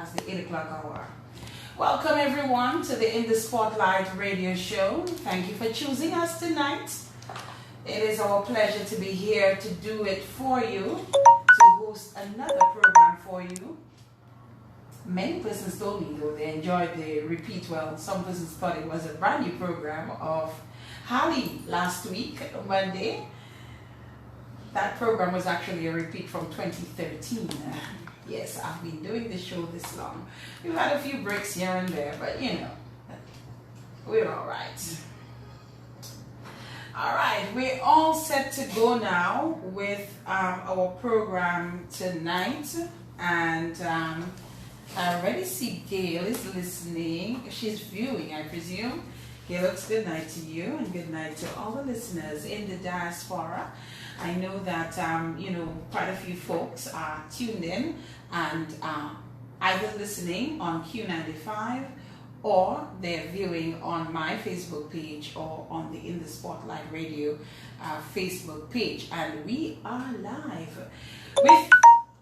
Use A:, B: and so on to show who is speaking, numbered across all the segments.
A: past the 8 o'clock hour. Welcome everyone to the In the Spotlight radio show. Thank you for choosing us tonight. It is our pleasure to be here to do it for you, to host another program for you. Many persons told me though they enjoyed the repeat. Well, some persons thought it was a brand new program of Holly last week, Monday. That program was actually a repeat from 2013. Yes, I've been doing this show this long. We've had a few breaks here and there, but you know, we're all right. All right, we're all set to go now with our program tonight. And I already see Gail is listening. She's viewing, I presume. Gail, it's good night to you and good night to all the listeners in the diaspora. I know that, quite a few folks are tuned in and either listening on Q95 or they're viewing on my Facebook page or on the In the Spotlight Radio Facebook page. And we are live with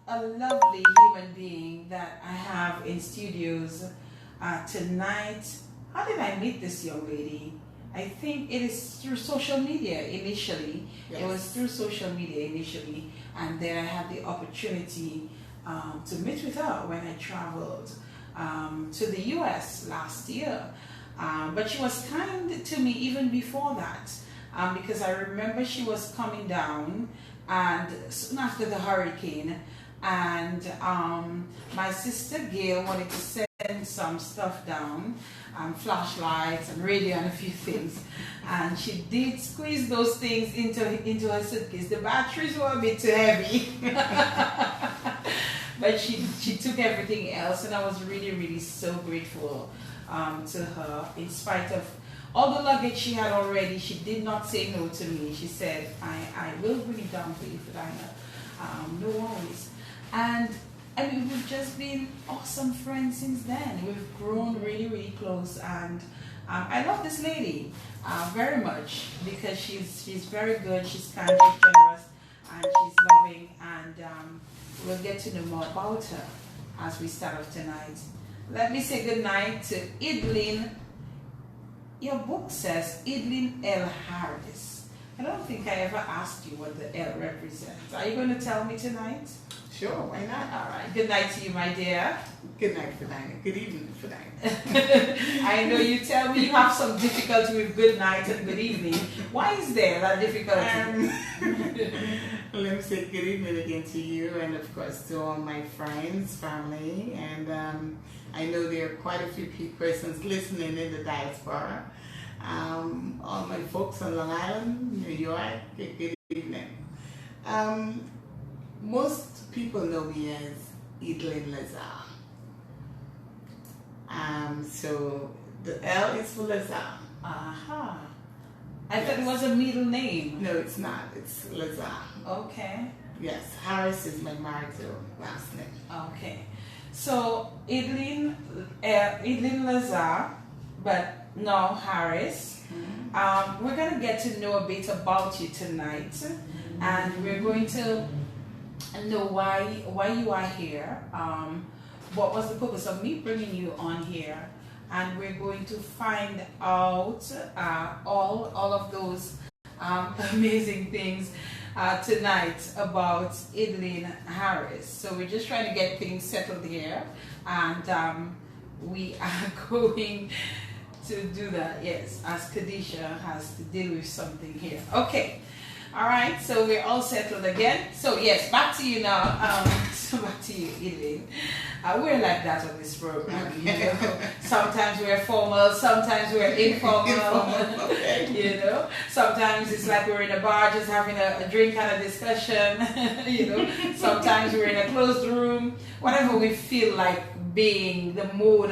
A: a lovely human being that I have in studios tonight. How did I meet this young lady? I think it is through social media initially. Yes. It was through social media initially, and then I had the opportunity to meet with her when I traveled to the US last year. But she was kind to me even before that, because I remember she was coming down, and soon after the hurricane, and my sister Gail wanted to send some stuff down, flashlights and radio and a few things, and she did squeeze those things into her suitcase. The batteries were a bit too heavy, but she took everything else, and I was really so grateful to her. In spite of all the luggage she had already, she did not say no to me. She said, I will bring it down for you, Fidina. No worries. And I mean, we've just been awesome friends since then. We've grown really close, and I love this lady very much because she's very good, she's kind, she's generous, and she's loving, and we'll get to know more about her as we start off tonight. Let me say good night to Edline. Your book says Edline L. Harris. I don't think I ever asked you what the L represents. Are you going to tell me tonight?
B: Sure, why not?
A: All right. Good night to you, my dear.
B: Good night, Fidina. Good evening, Fidina.
A: I know you tell me you have some difficulty with good night and good evening. Why is there that difficulty?
B: Let me say good evening again to you, and of course to all my friends, family, and I know there are quite a few persons listening in the diaspora. All my folks on Long Island, New York, good evening. Most people know me as Edline Lazar. So the L is for Lazar.
A: Aha. I thought it was a middle name.
B: No, it's not. It's Lazar.
A: Okay.
B: Yes, Harris is my marital last name.
A: Okay. So Edline Lazar, but no Harris. Mm-hmm. We're going to get to know a bit about you tonight, mm-hmm. and we're going to know why you are here. What was the purpose of me bringing you on here? And we're going to find out all of those amazing things tonight about Edline Harris. So we're just trying to get things settled here, and we are going to do that. Yes, as Kadisha has to deal with something here. Okay. All right, so we're all settled again. So yes, back to you now. Back to you, Edline. We're like that on this program. You know, sometimes we're formal, sometimes we're informal. Okay. You know, sometimes it's like we're in a bar just having a drink and a discussion. You know, sometimes we're in a closed room. Whatever we feel like being, the mood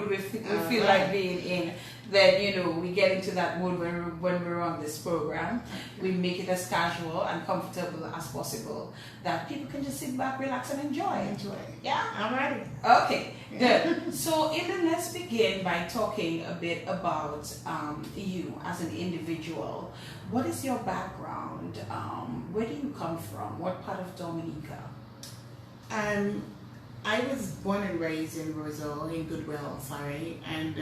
A: we feel like being in. Then, you know, we get into that mood when we're on this program. We make it as casual and comfortable as possible, that people can just sit back, relax, and enjoy. Yeah?
B: All right.
A: Okay, good. So, Edline, let's begin by talking a bit about you as an individual. What is your background? Where do you come from? What part of Dominica?
B: I was born and raised in Roselle, in Goodwill, sorry, and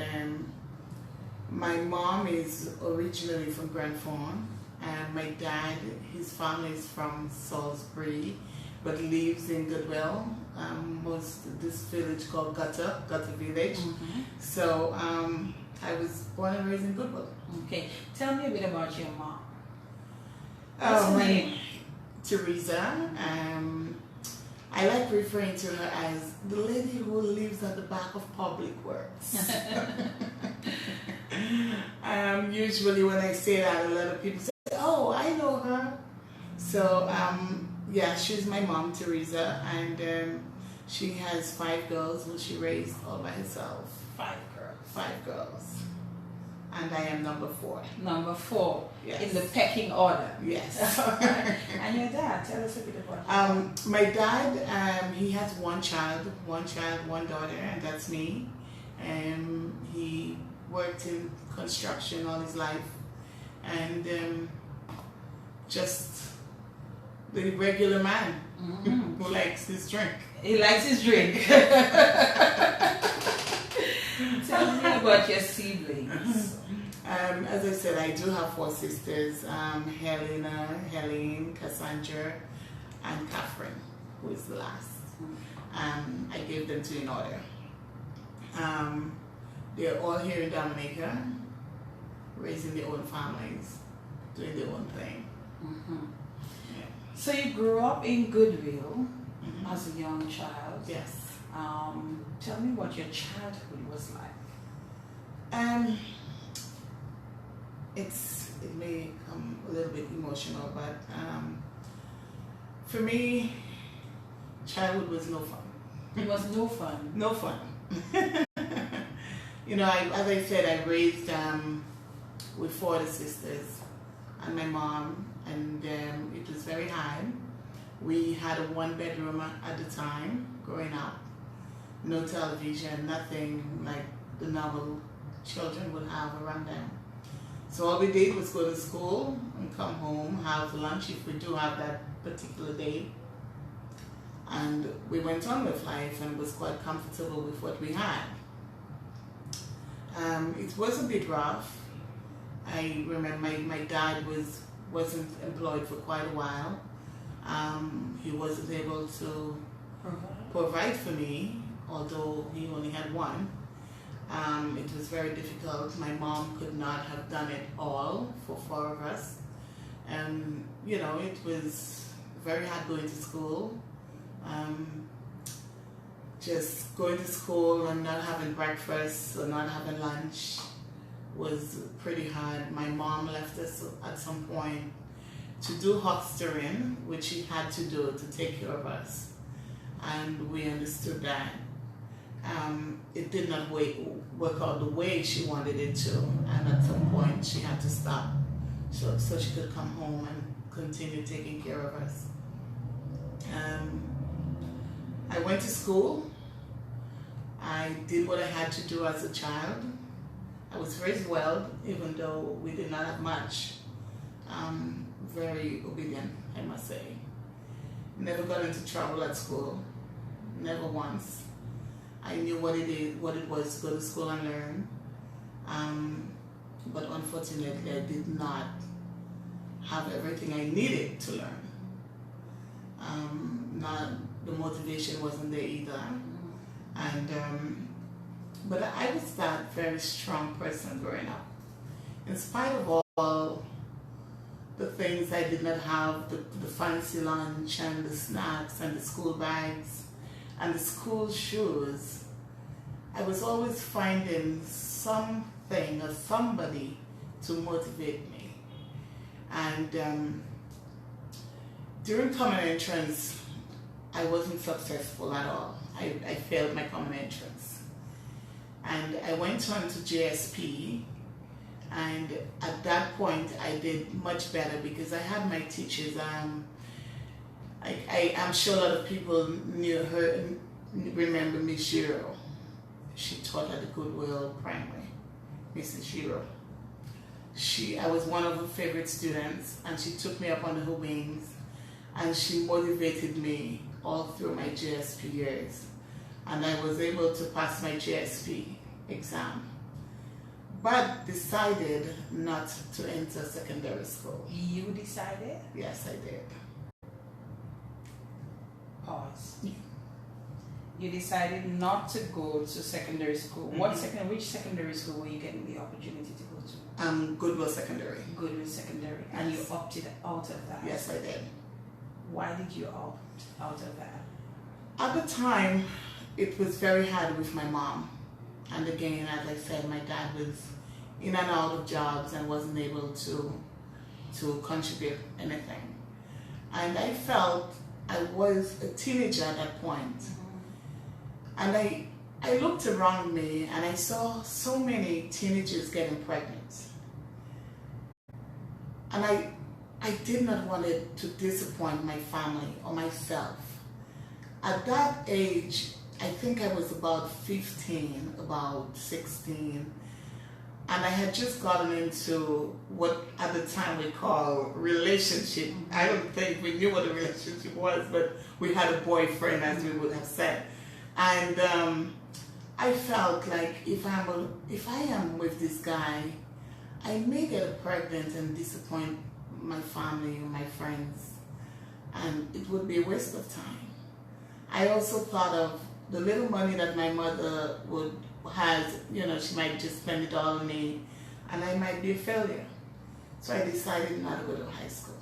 B: my mom is originally from Grand Fawn, and my dad, his family is from Salisbury, but lives in Goodwill, this village called Gutter Village.
A: Mm-hmm.
B: So I was born and raised in Goodwill.
A: Okay, tell me a bit about your mom.
B: What's
A: her
B: my
A: name?
B: Teresa. I like referring to her as the lady who lives at the back of Public Works. Usually when I say that, a lot of people say, "Oh, I know her." So yeah, she's my mom, Teresa, and she has 5 girls who she raised all by herself.
A: 5 girls.
B: 5 girls. And I am number 4.
A: Number 4.
B: Yes.
A: In the pecking order.
B: Yes.
A: Alright. And your dad, tell us a bit about him.
B: My dad, he has one child, one daughter, and that's me. He worked in construction all his life, and just the regular man who likes his drink.
A: He likes his drink. Tell me about your siblings.
B: As I said, I do have 4 sisters, Helena, Helene, Cassandra, and Catherine, who is the last. I gave them to you in order. They're all here in Dominica, raising their own families, doing their own thing.
A: Mm-hmm.
B: Yeah.
A: So you grew up in Goodwill as a young child.
B: Yes.
A: Tell me what your childhood was like.
B: It may come a little bit emotional, but for me, childhood was no fun.
A: It was no fun.
B: No fun. You know, as I said, I raised with 4 other sisters and my mom, and it was very hard. We had a 1-bedroom at the time, growing up. No television, nothing like the normal children would have around them. So all we did was go to school and come home, have lunch if we do have that particular day. And we went on with life and was quite comfortable with what we had. It was a bit rough. I remember my dad wasn't employed for quite a while. He wasn't able to provide for me, although he only had 1. It was very difficult. My mom could not have done it all for 4 of us. And, you know, it was very hard going to school. Just going to school and not having breakfast or not having lunch was pretty hard. My mom left us at some point to do fostering, which she had to do to take care of us. And we understood that. It did not work out the way she wanted it to, and at some point she had to stop so she could come home and continue taking care of us. I went to school. I did what I had to do as a child. I was raised well, even though we did not have much. Very obedient, I must say. Never got into trouble at school, never once. I knew what it was to go to school and learn. But unfortunately, I did not have everything I needed to learn. The motivation wasn't there either. And but I was that very strong person growing up. In spite of all the things I did not have, the fancy lunch and the snacks and the school bags and the school shoes, I was always finding something or somebody to motivate me. And during common entrance, I wasn't successful at all. I failed my common entrance. And I went on to JSP, and at that point I did much better because I had my teachers. I'm sure a lot of people knew her, remember Miss Shiro. She taught at the Goodwill Primary, Mrs. Shiro. I was one of her favorite students, and she took me up under her wings, and she motivated me all through my JSP years. and I was able to pass my GSP exam, but decided not to enter secondary school.
A: You decided?
B: Yes, I did.
A: Pause.
B: Yeah.
A: You decided not to go to secondary school.
B: Mm-hmm.
A: Which secondary school were you getting the opportunity to go to?
B: Goodwill Secondary.
A: Goodwill Secondary.
B: Yes.
A: And you opted out of that?
B: Yes, I did.
A: Why did you opt out of that?
B: At the time, it was very hard with my mom. And again, as I said, my dad was in and out of jobs and wasn't able to contribute anything. And I felt I was a teenager at that point. And I looked around me and I saw so many teenagers getting pregnant. And I did not want it to disappoint my family or myself. At that age, I think I was about 15, about 16, and I had just gotten into what at the time we call relationship. I don't think we knew what a relationship was, but we had a boyfriend, as we would have said. And I felt like if I am with this guy, I may get pregnant and disappoint my family and my friends, and it would be a waste of time. I also thought of the little money that my mother has, she might just spend it all on me, and I might be a failure. So I decided not to go to high school.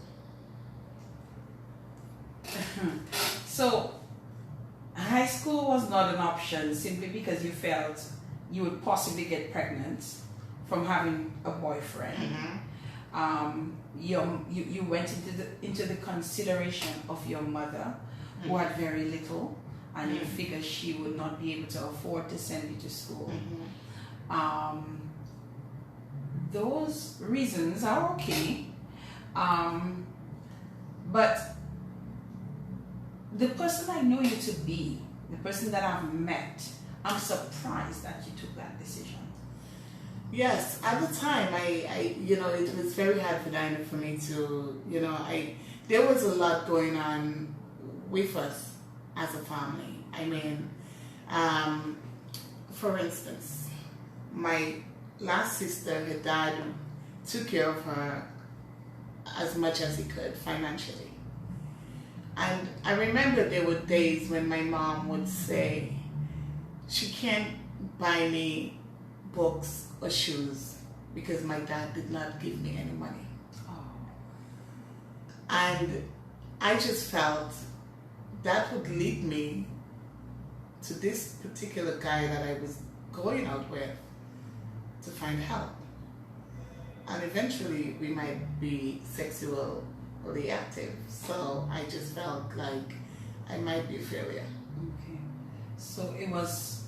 A: So high school was not an option simply because you felt you would possibly get pregnant from having a boyfriend. You went into the consideration of your mother, who had very little, and you figured she would not be able to afford to send you to school. Those reasons are okay, but the person I know you to be, the person that I've met, I'm surprised that you took that decision.
B: Yes, at the time, it was very hard for me to, there was a lot going on with us as a family. I mean, for instance, my last sister, her dad took care of her as much as he could financially. And I remember there were days when my mom would say, she can't buy me books or shoes because my dad did not give me any money. And I just felt that would lead me to this particular guy that I was going out with to find help. And eventually we might be sexually active. So I just felt like I might be a failure.
A: Okay. So it was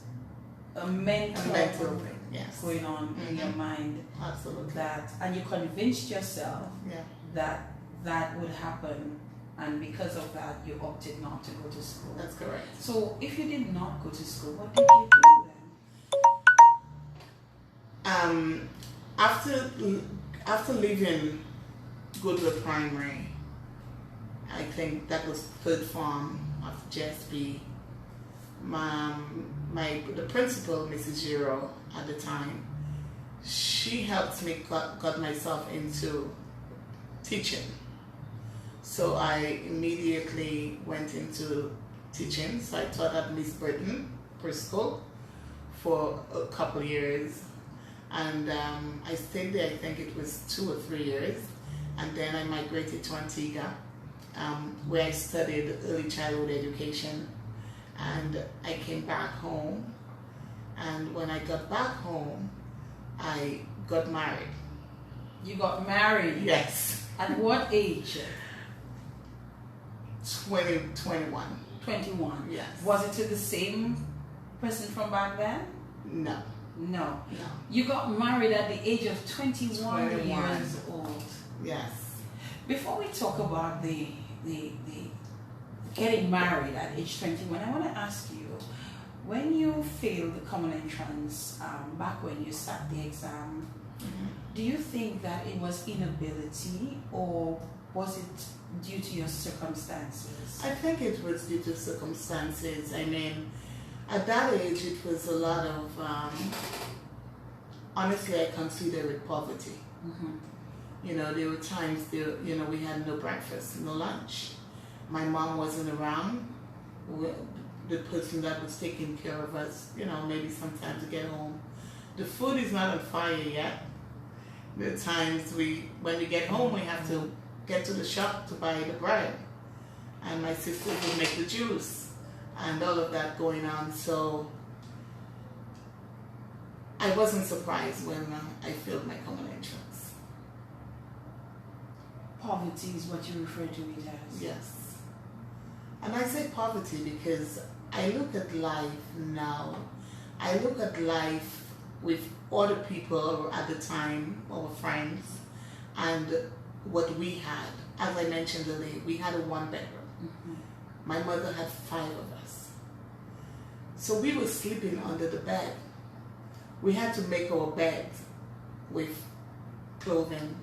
A: a mental
B: thing, yes,
A: going on in your mind.
B: Absolutely.
A: And you convinced yourself
B: that
A: that would happen, and because of that you opted not to go to school.
B: That's correct.
A: So if you did not go to school, what did you do
B: then? After leaving Goodwill Primary, I think that was third form of JSB, the principal, Mrs. Giro, at the time, she helped me got myself into teaching. So I immediately went into teaching. So I taught at Miss Burton Preschool for a couple of years. And I stayed there, I think it was 2 or 3 years. And then I migrated to Antigua, where I studied early childhood education. And I came back home. And when I got back home, I got married.
A: You got married?
B: Yes.
A: At what age?
B: 21.
A: 21.
B: Yes.
A: Was it to the same person from back then?
B: No.
A: No. You got married at the age of 21 years old.
B: Yes.
A: Before we talk about the getting married at age 21, I want to ask you, when you failed the common entrance, back when you sat the exam, do you think that it was inability, or was it due to your circumstances?
B: I think it was due to circumstances. I mean, At that age, it was a lot of, honestly, I consider it poverty. You know, there were times there, you know, we had no breakfast, no lunch. My mom wasn't around. The person that was taking care of us, you know, maybe sometimes to get home. The food is not on fire yet. There are times when we get home, we have to get to the shop to buy the bread. And my sister would make the juice and all of that going on. So I wasn't surprised when I failed my common entrance.
A: Poverty is what you refer to it as.
B: Yes. And I say poverty because I look at life now. I look at life with other people at the time, our friends, and what we had. As I mentioned earlier, we had a one-bedroom. My mother had 5 of us. So we were sleeping under the bed. We had to make our beds with clothing,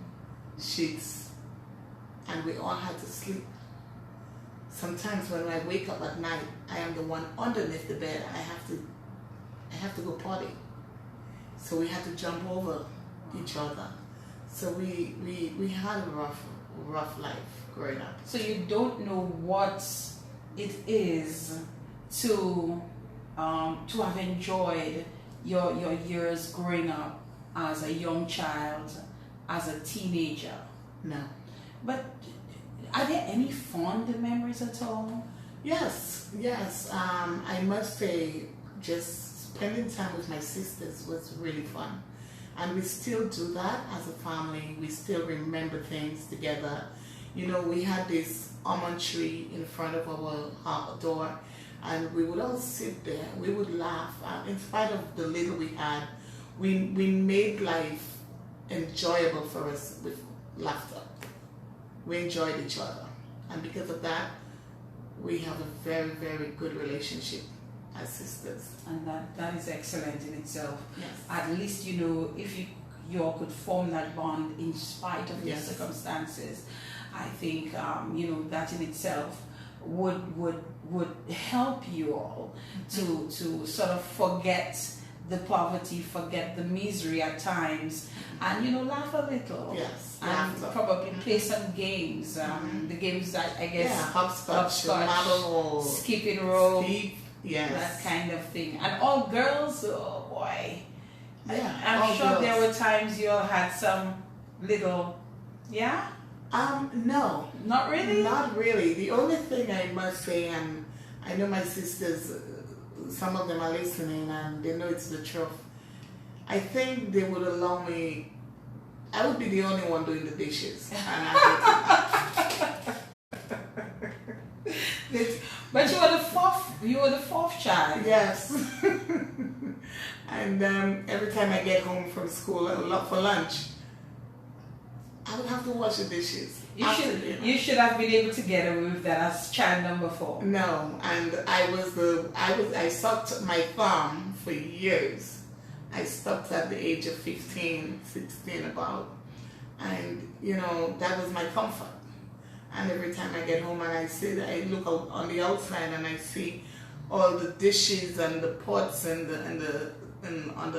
B: sheets, and we all had to sleep. Sometimes when I wake up at night, I am the one underneath the bed and I have to go potty. So we had to jump over each other. So we had a rough life growing up.
A: So you don't know what it is to have enjoyed your years growing up as a young child, as a teenager.
B: No.
A: But are there any fond memories at all?
B: Yes. I must say, just spending time with my sisters was really fun. And we still do that as a family. We still remember things together. You know, we had this almond tree in front of our door, and we would all sit there. We would laugh. In spite of the little we had, we made life enjoyable for us with laughter. We enjoyed each other. And because of that, we have a very, very good relationship as sisters.
A: And that is excellent in itself.
B: Yes.
A: At least, you know, if you all could form that bond in spite of the circumstances, I think, you know, that in itself would help you all to sort of forget the poverty, forget the misery at times, and, you know, laugh a little.
B: Yes.
A: And
B: Laughter.
A: probably play some games. The games that, I guess,
B: hopscotch, marble,
A: skipping rope.
B: Yes.
A: That kind of thing. And all girls, oh boy.
B: Yeah,
A: I'm sure
B: girls.
A: there were times you all had some little, yeah?
B: No.
A: Not really?
B: Not really. The only thing I must say, and I know my sisters, some of them are listening and they know it's the truth. I think they would allow me, I would be the only one doing the dishes.
A: But you were the fourth child.
B: Yes. And every time I get home from school for lunch, I would have to wash the dishes.
A: You should have been able to get away with that as child number 4.
B: No, and I sucked my thumb for years. I stopped at the age of 15, 16 about. And, you know, that was my comfort. And every time I get home and I look out on the outside and I see all the dishes and the pots and on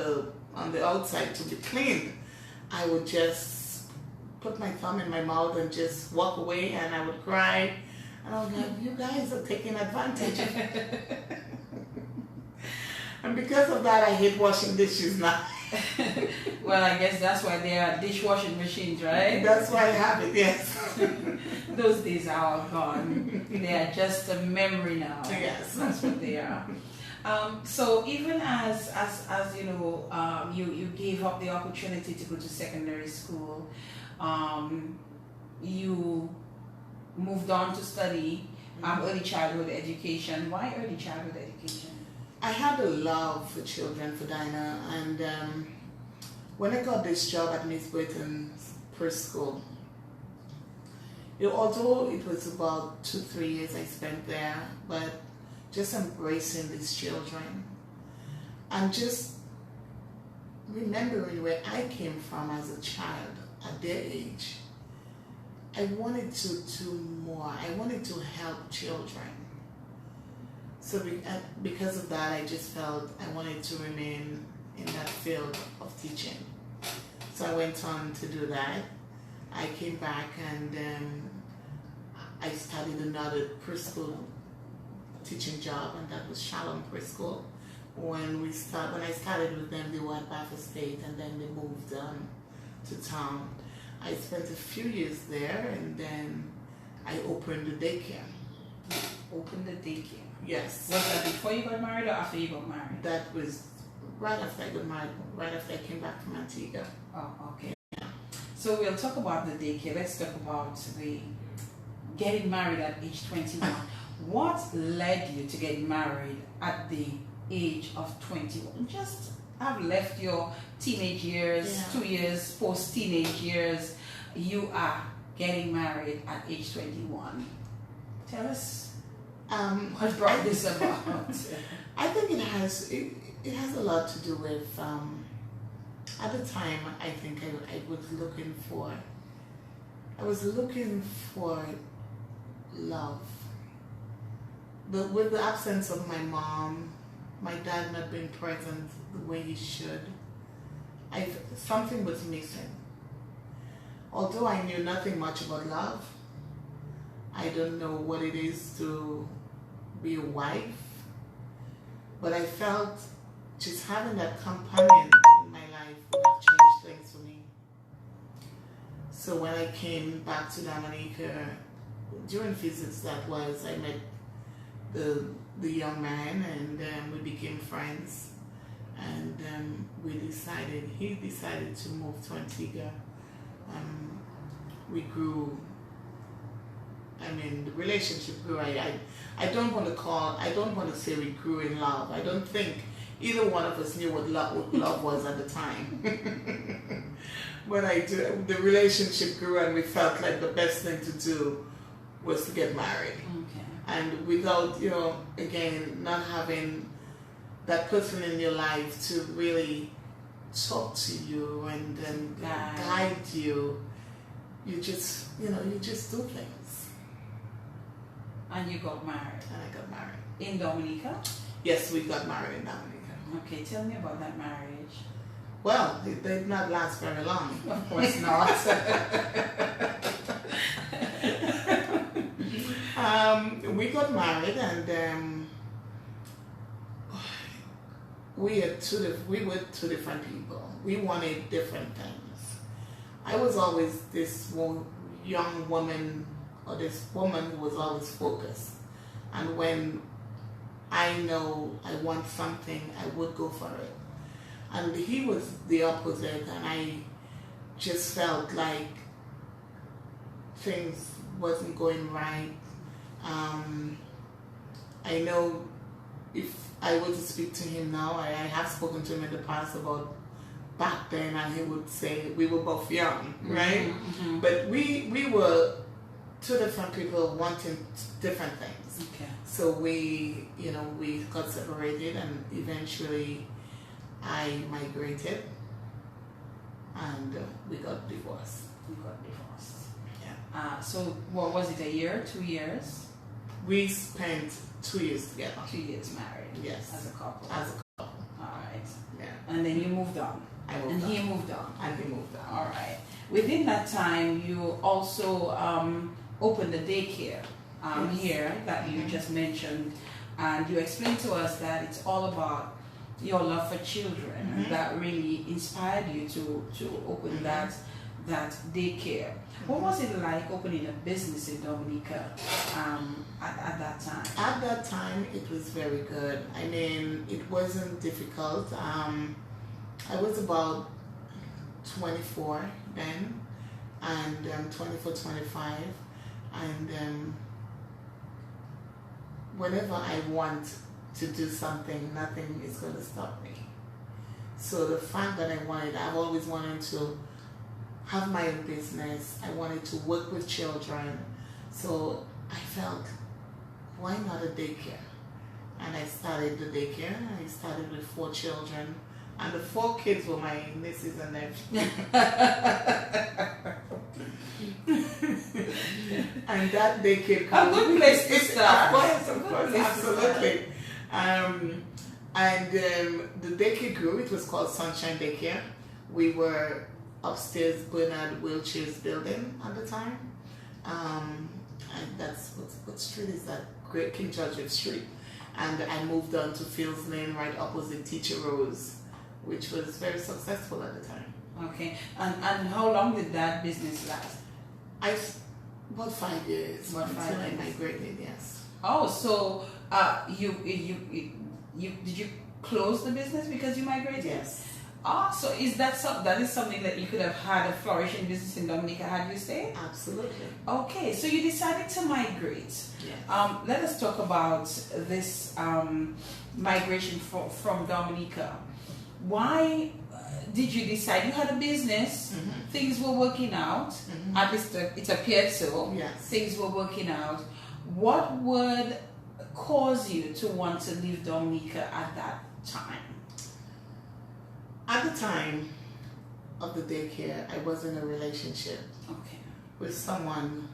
B: the outside to be cleaned, I would just put my thumb in my mouth and just walk away, and I would cry. And I was like, you guys are taking advantage of it. And because of that, I hate washing dishes now.
A: Well, I guess that's why there are dishwashing machines, right?
B: That's why I have it, yes.
A: Those days are all gone. They are just a memory now.
B: Yes.
A: That's what they are. So even as you know, you gave up the opportunity to go to secondary school, you moved on to study early childhood education. Why early childhood education?
B: I had a love for children, for Dinah, and when I got this job at Miss Burton's preschool, although it was about 2-3 years I spent there, but just embracing these children and just remembering where I came from as a child at their age, I wanted to do more. I wanted to help children. So because of that, I just felt I wanted to remain in that field of teaching. So I went on to do that. I came back and I started another preschool teaching job, and that was Shalom Preschool. When I started with them, they were at Bath State, and then they moved to town. I spent a few years there, and then I opened the daycare.
A: Opened the daycare?
B: Yes.
A: Was that before you got married or after you got married?
B: That was right after I got married, right after I came back from Antigua.
A: Oh, okay.
B: Yeah.
A: So we'll talk about the daycare. Let's talk about the getting married at age 21. What led you to get married at the age of 21? Just have left your teenage years, 2 years post-teenage years. You are getting married at age 21. Tell us what brought this about.
B: I think it has a lot to do with at the time I think I was looking for love. But with the absence of my mom, my dad not being present the way he should, something was missing. Although I knew nothing much about love, I don't know what it is to be a wife, but I felt just having that companion in my life would have changed things for me. So when I came back to Dominica, during visits I met the young man, and we became friends, and he decided to move to Antigua. We grew. The relationship grew. I don't want to say we grew in love. I don't think either one of us knew what love was at the time. But the relationship grew, and we felt like the best thing to do was to get married.
A: Okay.
B: And without, again, not having that person in your life to really talk to you and guide you, you just do things.
A: And you got married?
B: And I got married.
A: In Dominica?
B: Yes, we got married in Dominica.
A: Okay, tell me about that marriage.
B: Well, it did not last very long.
A: Of course not.
B: We got married, and we were two different people. We wanted different things. I was always this young woman, or this woman who was always focused. And when I know I want something, I would go for it. And he was the opposite, and I just felt like things wasn't going right. I know if I were to speak to him now, I have spoken to him in the past about back then, and he would say we were both young, right? Mm-hmm. But we were two different people wanting different things.
A: Okay.
B: So we got separated, and eventually I migrated, and we got divorced.
A: You got divorced.
B: Yeah.
A: So what was it, a year, 2 years?
B: We spent 2 years together.
A: 2 years married.
B: Yes.
A: As a couple.
B: As a couple.
A: All right.
B: Yeah.
A: And then you moved on.
B: I moved
A: and
B: on.
A: he moved on.
B: And he moved on.
A: All right. Within that time, you also opened the daycare
B: Yes.
A: here that you just mentioned, and you explained to us that it's all about your love for children that really inspired you to open that daycare. What was it like opening a business in Dominica at that time?
B: At that time, it was very good. I mean, it wasn't difficult. I was about 24 then, and 24, 25, and whenever I want to do something, nothing is going to stop me. So the fact that I've always wanted to have my own business. I wanted to work with children. So I felt, why not a daycare? And I started the daycare. I started with 4 children. And the 4 kids were my nieces and nephews. And that daycare.
A: A good place to start.
B: Of course, absolutely. The daycare grew. It was called Sunshine Daycare. We were upstairs Bernard Wiltshire's building at the time. And that's what street is that? Great King George Street. And I moved on to Fields Lane, right opposite Teacher Rose, which was very successful at the time.
A: Okay. And how long did that business last?
B: About 5 years.
A: About 5
B: until
A: years.
B: I migrated, yes.
A: Oh, so you did you close the business because you migrated?
B: Yes.
A: Oh, so that is something that you could have had a flourishing business in Dominica had you stayed?
B: Absolutely.
A: Okay, so you decided to migrate.
B: Yes.
A: Let us talk about this migration from Dominica. Why did you decide? You had a business,
B: Mm-hmm.
A: things were working out,
B: Mm-hmm.
A: at least it appeared so.
B: Yes.
A: Things were working out. What would cause you to want to leave Dominica at that time?
B: At the time of the daycare, I was in a relationship
A: Okay.
B: with someone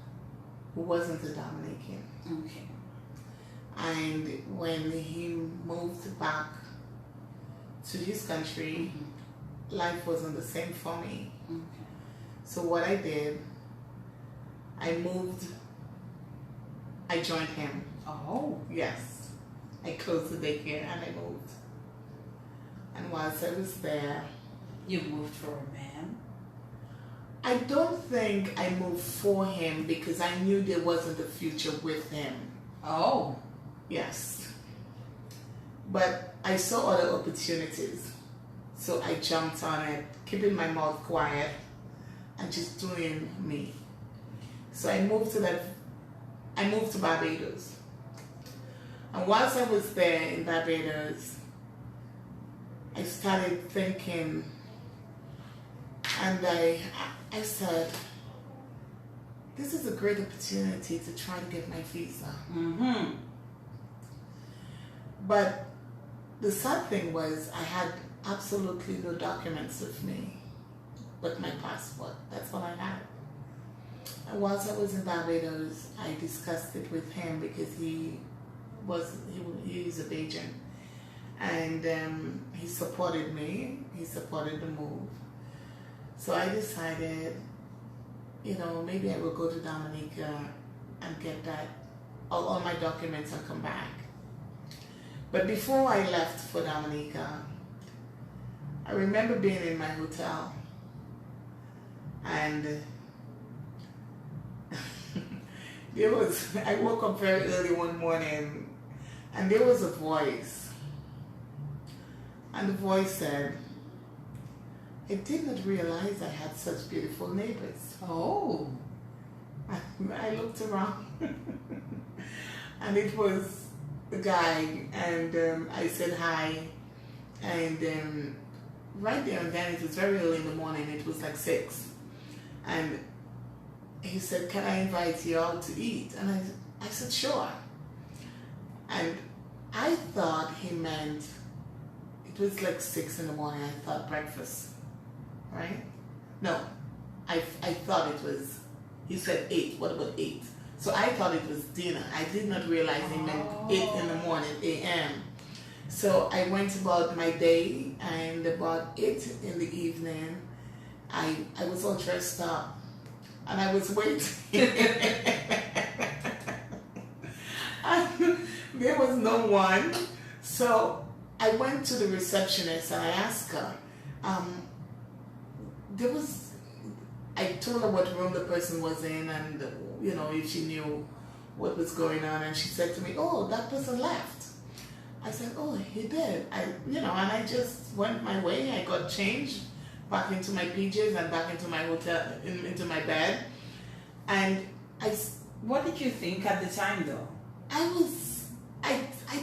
B: who wasn't a Dominican.
A: Okay.
B: And when he moved back to his country, life wasn't the same for me.
A: Okay.
B: So what I did, I joined him.
A: Oh.
B: Yes. I closed the daycare and I moved. And whilst I was there,
A: You moved for a man?
B: I don't think I moved for him because I knew there wasn't a future with him.
A: Oh.
B: Yes. But I saw other opportunities. So I jumped on it, keeping my mouth quiet and just doing me. So I moved to Barbados. And whilst I was there in Barbados, I started thinking, and I said, this is a great opportunity to try to get my visa.
A: Mm-hmm.
B: But the sad thing was I had absolutely no documents with me but my passport. That's all I had. And whilst I was in Barbados, I discussed it with him because he is a Bajan. And he supported me. He supported the move. So I decided, maybe I will go to Dominica and get that, all my documents and come back. But before I left for Dominica, I remember being in my hotel and I woke up very early one morning and there was a voice. And the voice said, I did not realize I had such beautiful neighbors.
A: Oh.
B: I looked around and it was the guy and I said hi and right there and then, it was very early in the morning, it was like 6 and he said, can I invite you out to eat? And I said, sure. And I thought he meant, it was like 6 in the morning, I thought breakfast, right? No, I thought it was, he said 8, what about 8? So I thought it was dinner. I did not realize he meant 8 in the morning, a.m. So I went about my day and about 8 in the evening, I was all dressed up and I was waiting. And there was no one. So I went to the receptionist and I asked her, I told her what room the person was in and, if she knew what was going on. And she said to me, oh, that person left. I said, oh, he did. And I just went my way. I got changed back into my PJs and back into my hotel, into my bed. And
A: what did you think at the time though?
B: I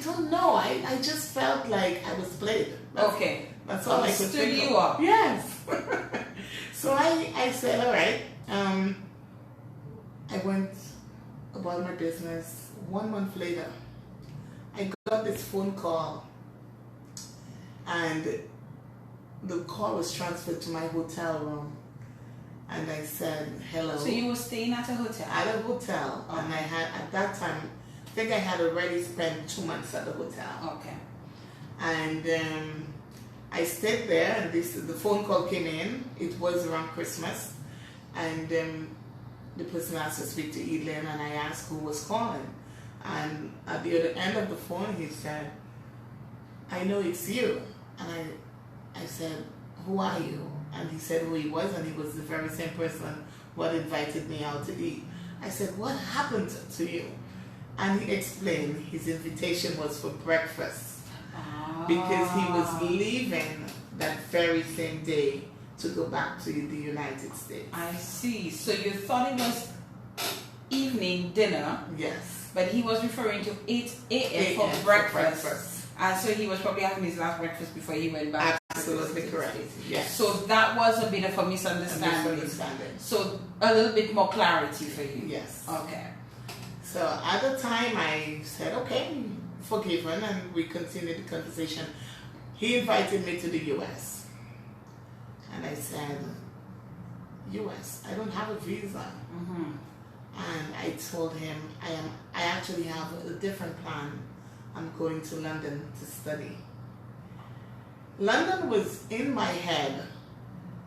B: don't know. I just felt like I was played. That's all I could
A: stood
B: think
A: you
B: of.
A: up.
B: Yes. So I said, all right. I went about my business. 1 month later, I got this phone call and the call was transferred to my hotel room. And I said, hello.
A: So you were staying at a hotel?
B: At a hotel. And I had, at that time, think I had already spent 2 months at the hotel.
A: Okay.
B: And I stayed there, and the phone call came in. It was around Christmas, and the person asked to speak to Edline, and I asked who was calling. And at the other end of the phone, he said, "I know it's you." And I said, "Who are you?" And he said who he was, and he was the very same person who had invited me out to eat. I said, "What happened to you?" And he explained his invitation was for breakfast, because he was leaving that very same day to go back to the United States.
A: I see. So you thought it was evening dinner.
B: Yes.
A: But he was referring to 8 a.m. for breakfast. And so he was probably having his last breakfast before he went back.
B: Absolutely correct. Yes.
A: So that was a bit of a misunderstanding. So a little bit more clarity for you.
B: Yes.
A: Okay.
B: So at the time I said, okay, forgiven, and we continued the conversation. He invited me to the U.S. And I said, U.S., I don't have a visa.
A: Mm-hmm.
B: And I told him, I actually have a different plan. I'm going to London to study. London was in my head,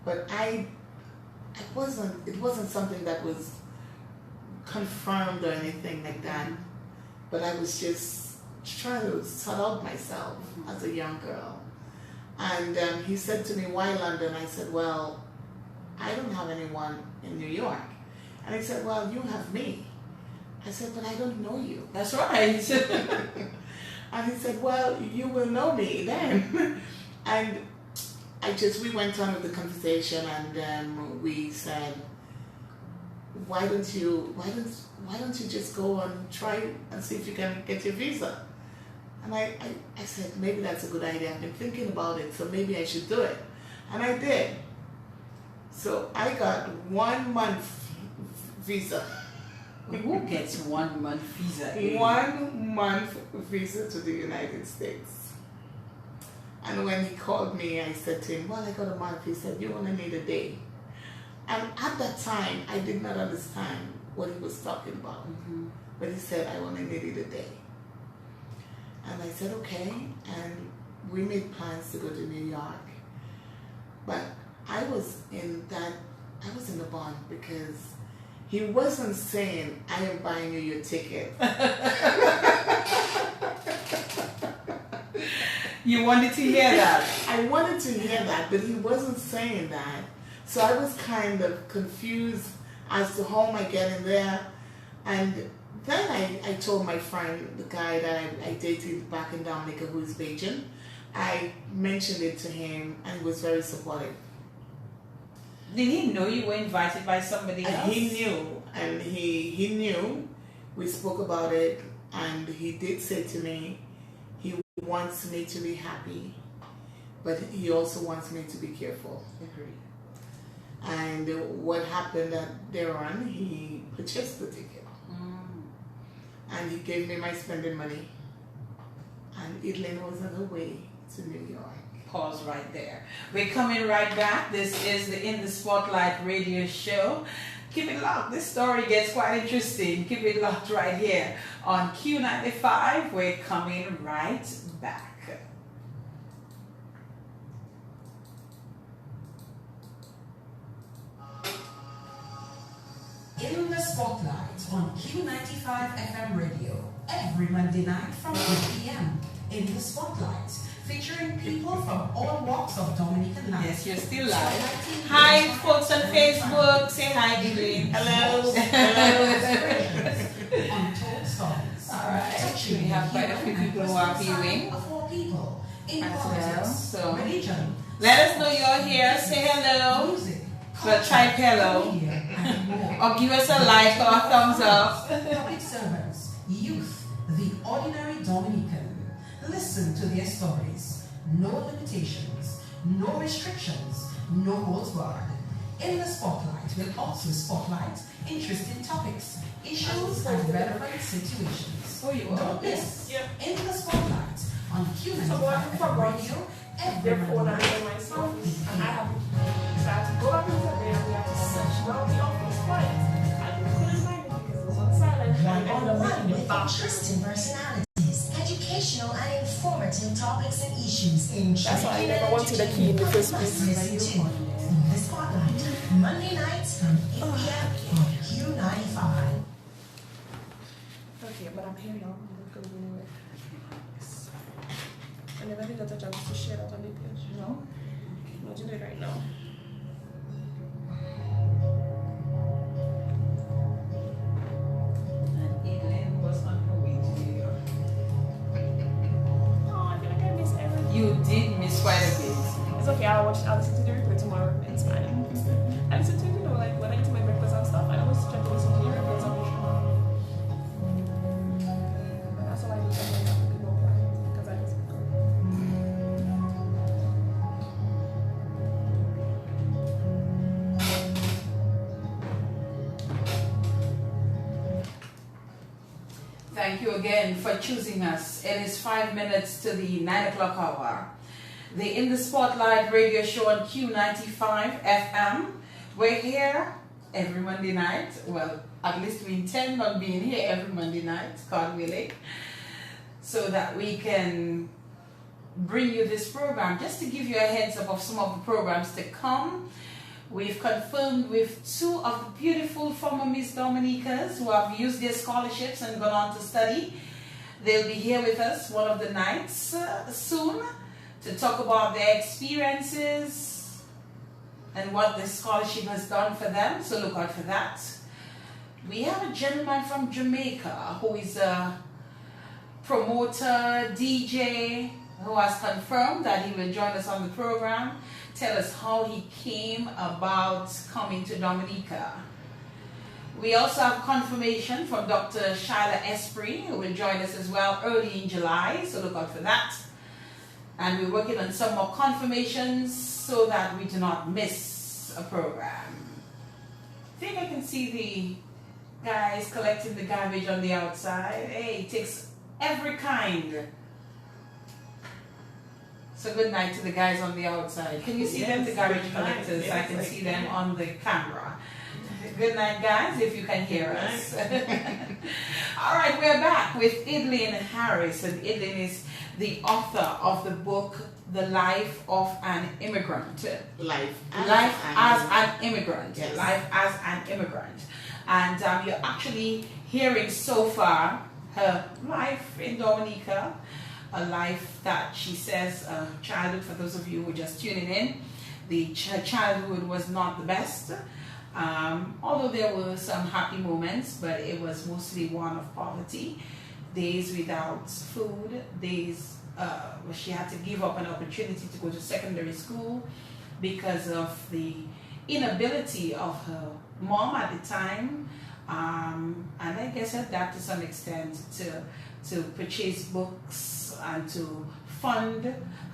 B: but it wasn't something that was confirmed or anything like that. But I was just trying to sort out myself as a young girl. And he said to me, "Why London?" I said, "Well, I don't have anyone in New York." And he said, "Well, you have me." I said, "But I don't know you."
A: That's right.
B: And he said, "Well, you will know me then." And we went on with the conversation, and we said, why don't you just go and try and see if you can get your visa? And I said, maybe that's a good idea. I've been thinking about it, so maybe I should do it. And I did. So I got 1 month visa.
A: Who gets 1 month visa?
B: 1 month visa to the United States. And when he called me, I said to him, "Well, I got a month." He said, "You only need a day." And at that time, I did not understand what he was talking about.
A: Mm-hmm.
B: But he said, "I only needed a day." And I said, okay. And we made plans to go to New York. But I was in a bond, because he wasn't saying, "I am buying you your ticket."
A: You wanted to hear that?
B: I wanted to hear that, but he wasn't saying that. So I was kind of confused as to how am I getting there. And then I told my friend, the guy that I dated back in Dominica, who is Bajan, I mentioned it to him, and he was very supportive.
A: Did he know you were invited by somebody else?
B: And he knew, and he knew. We spoke about it, and he did say to me, he wants me to be happy, but he also wants me to be careful.
A: Agreed.
B: And what happened thereon, he purchased the ticket. And he gave me my spending money. And Edline was on her way to New York.
A: Pause right there. We're coming right back. This is the In the Spotlight radio show. Keep it locked. This story gets quite interesting. Keep it locked right here on Q95. We're coming right back.
C: In the Spotlight on Q95 FM radio every Monday night from 8 p.m. In the Spotlight, featuring people from all walks of Dominican life.
A: Yes, you're still live. Hi, folks on Facebook. Say hi, Edline.
B: Hello.
C: Untold stories.
A: All right. We have quite a few people who are viewing
C: of all people in
A: as
C: politics,
A: well. So
C: religion,
A: let us know you're here. Say hello.
C: music,
A: Well, type hello.
C: media, and more.
A: Or give us a like or a thumbs up.
C: Public servants, youth, the ordinary Dominican. Listen to their stories. No limitations, no restrictions, no holds barred. In the Spotlight will also spotlight interesting topics, issues, and relevant situations.
A: Oh, you are?
C: Don't miss.
D: Yep.
C: In the Spotlight on Q95 FM radio every
D: Their phone
C: Monday
D: and my phone, and I have tried to go up into there and we have to search down the office for it. And we couldn't find it because it was on silent. And on the
C: Interesting personalities, educational and informative topics and issues.
D: That's why I never wanted the key in the first place.
C: Listen to The Spotlight, Monday nights from 8 p.m. on Q95.
D: Okay, but I'm here now. I'm not going anywhere. I never did get a chance to share that on the page.
A: No?
D: I'm not doing it right now.
A: And Edline was on her way to New York.
D: Oh, I feel like I missed everything.
A: You did miss quite a bit.
D: It's okay, I'll listen to the replay tomorrow. It's fine. I listen to, like when I get to my breakfast and stuff, I always try to listen to the replays on the show. That's all I do sometimes after people play, because I just
A: Thank you again for choosing us. It is 5 minutes to the 9 o'clock hour. The In the Spotlight radio show on Q95 FM. We're here every Monday night. Well, at least we intend on being here every Monday night, God willing, so that we can bring you this program. Just to give you a heads up of some of the programs to come, we've confirmed with 2 of the beautiful former Miss Dominicas who have used their scholarships and gone on to study. They'll be here with us one of the nights soon to talk about their experiences and what the scholarship has done for them, so look out for that. We have a gentleman from Jamaica who is a promoter, DJ, who has confirmed that he will join us on the program, tell us how he came about coming to Dominica. We also have confirmation from Dr. Shyla Esprit, who will join us as well early in July, so look out for that. And we're working on some more confirmations so that we do not miss a program. I think I can see the guys collecting the garbage on the outside. Hey, it takes every kind. So good night to the guys on the outside. Can you see them, the garbage collectors?
B: Yes,
A: I can see them on the camera. Good night, guys, if you can hear us. All right, we're back with Edline Harris, and Edline is the author of the book, The Life of an Immigrant.
B: Life
A: as an Immigrant.
B: Yes.
A: Life as an Immigrant. And you're actually hearing so far her life in Dominica, a life that she says, childhood, for those of you who are just tuning in, her childhood was not the best. Although there were some happy moments, but it was mostly one of poverty. Days without food, days where she had to give up an opportunity to go to secondary school because of the inability of her mom at the time, and I guess her dad to some extent, to purchase books and to fund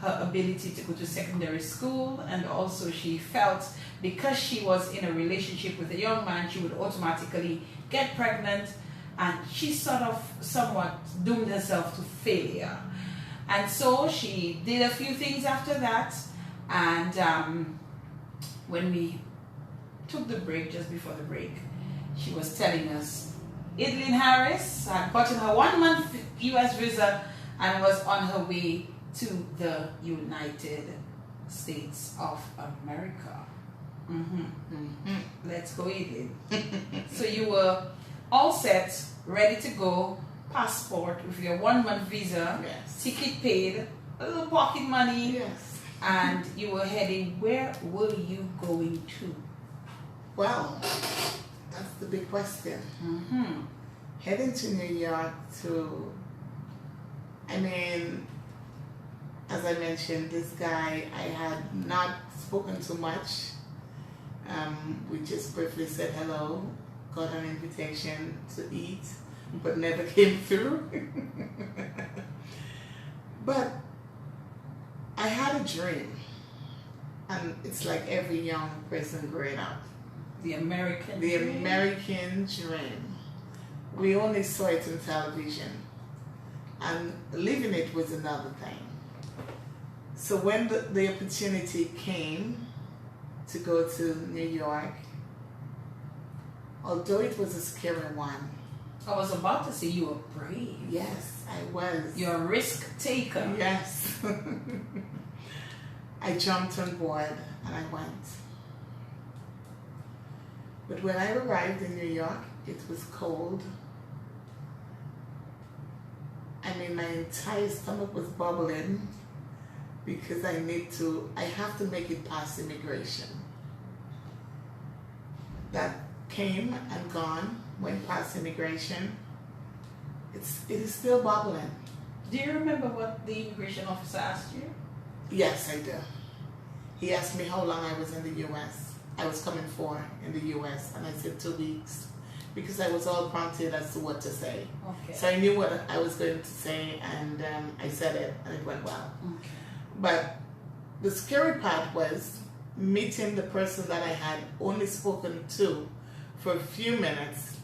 A: her ability to go to secondary school. And also she felt because she was in a relationship with a young man, she would automatically get pregnant, and she somewhat doomed herself to failure. And so she did a few things after that, and when we took the break, just before the break, she was telling us Edline Harris had gotten her 1-month US visa and was on her way to the United States of America. Let's go, Edline. So you were all set, ready to go, passport with your 1-month visa,
B: Yes.
A: ticket paid, a little pocket money,
B: Yes.
A: and you were heading. Where were you going to?
B: Well, that's the big question. Heading to New York as I mentioned, this guy I had not spoken to much. We just briefly said hello, got an invitation to eat, but never came through. But I had a dream, and it's like every young person growing up.
A: The American
B: The
A: dream?
B: American dream. We only saw it on television, and living it was another thing. So when the opportunity came to go to New York, although it was a scary one,
A: I was about to say you were brave.
B: Yes, I was.
A: You're a risk taker.
B: Yes. I jumped on board and I went. But when I arrived in New York, it was cold. I mean, my entire stomach was bubbling because I have to make it past immigration. That came and gone, went past immigration. It is still bubbling.
A: Do you remember what the immigration officer asked you?
B: Yes, I do. He asked me how long I was in the U.S. I was coming for in the U.S. and I said 2 weeks because I was all prompted as to what to say.
A: Okay.
B: So I knew what I was going to say and I said it and it went well.
A: Okay.
B: But the scary part was meeting the person that I had only spoken to for a few minutes.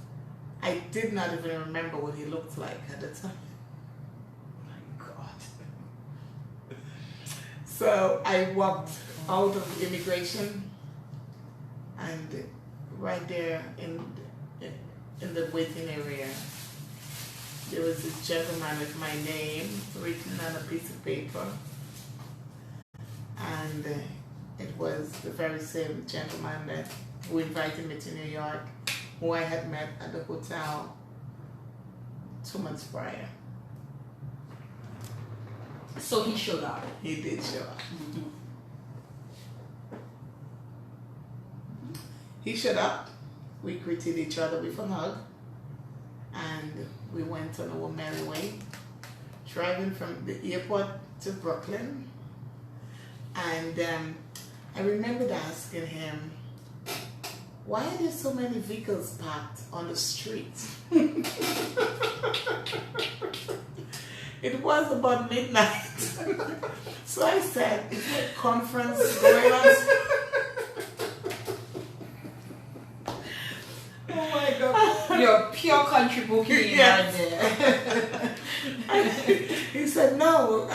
B: I did not even remember what he looked like at the time.
A: My God.
B: So I walked out of immigration and right there in the waiting area, there was this gentleman with my name written on a piece of paper. And it was the very same gentleman who invited me to New York, who I had met at the hotel 2 months prior.
A: So he showed up.
B: He did show up.
A: Mm-hmm.
B: He showed up. We greeted each other with a hug. And we went on our merry way, driving from the airport to Brooklyn. And I remembered asking him, why are there so many vehicles parked on the street? It was about midnight. So I said, is there a conference going on?
A: Oh my God. You're pure country booking right there.
B: He said, no,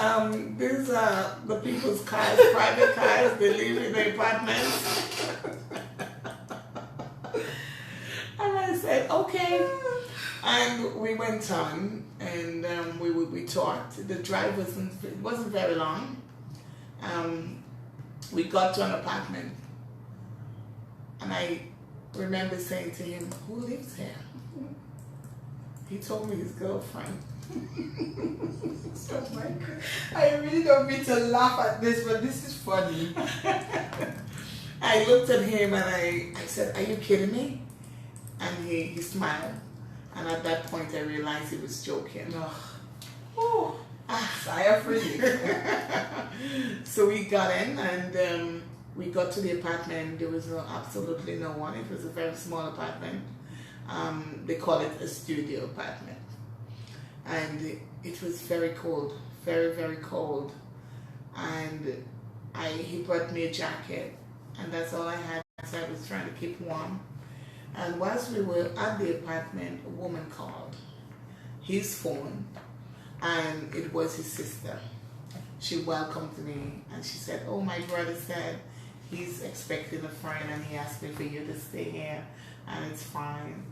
B: these are the people's cars, private cars, they live in the apartments. And I said, okay. And we went on and we talked. The drive wasn't very long. We got to an apartment and I remember saying to him, who lives here? He told me his girlfriend.
A: Oh my God. I really don't mean to laugh at this, but this is funny.
B: I looked at him and I said, are you kidding me? And he smiled. And at that point I realized he was joking.
A: Oh, sigh of relief.
B: So we got in and we got to the apartment. There was absolutely no one. It was a very small apartment. They call it a studio apartment. And it was very cold, very, very cold. And he brought me a jacket and that's all I had. So I was trying to keep warm. And whilst we were at the apartment, a woman called his phone and it was his sister. She welcomed me and she said, oh, my brother said he's expecting a friend and he asked me for you to stay here and it's fine.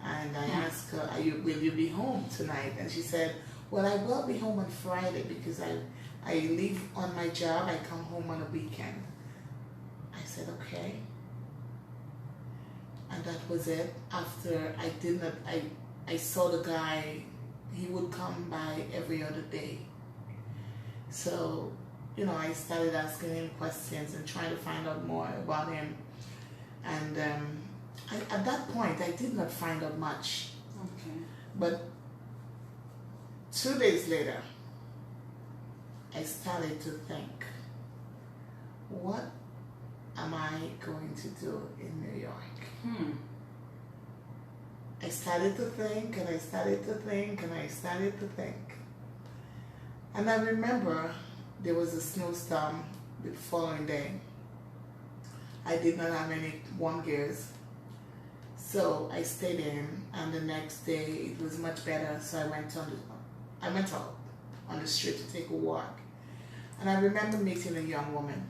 B: And I asked her, will you be home tonight? And she said, well, I will be home on Friday because I leave on my job, I come home on a weekend. I said, okay. And that was it. After I saw the guy, he would come by every other day. So, I started asking him questions and trying to find out more about him. And at that point, I did not find out much.
A: Okay.
B: But 2 days later, I started to think, what am I going to do in New York? I started to think and I started to think and I started to think. And I remember there was a snowstorm the following day. I did not have any warm gears. So I stayed in and the next day it was much better. So I went out on the street to take a walk. And I remember meeting a young woman.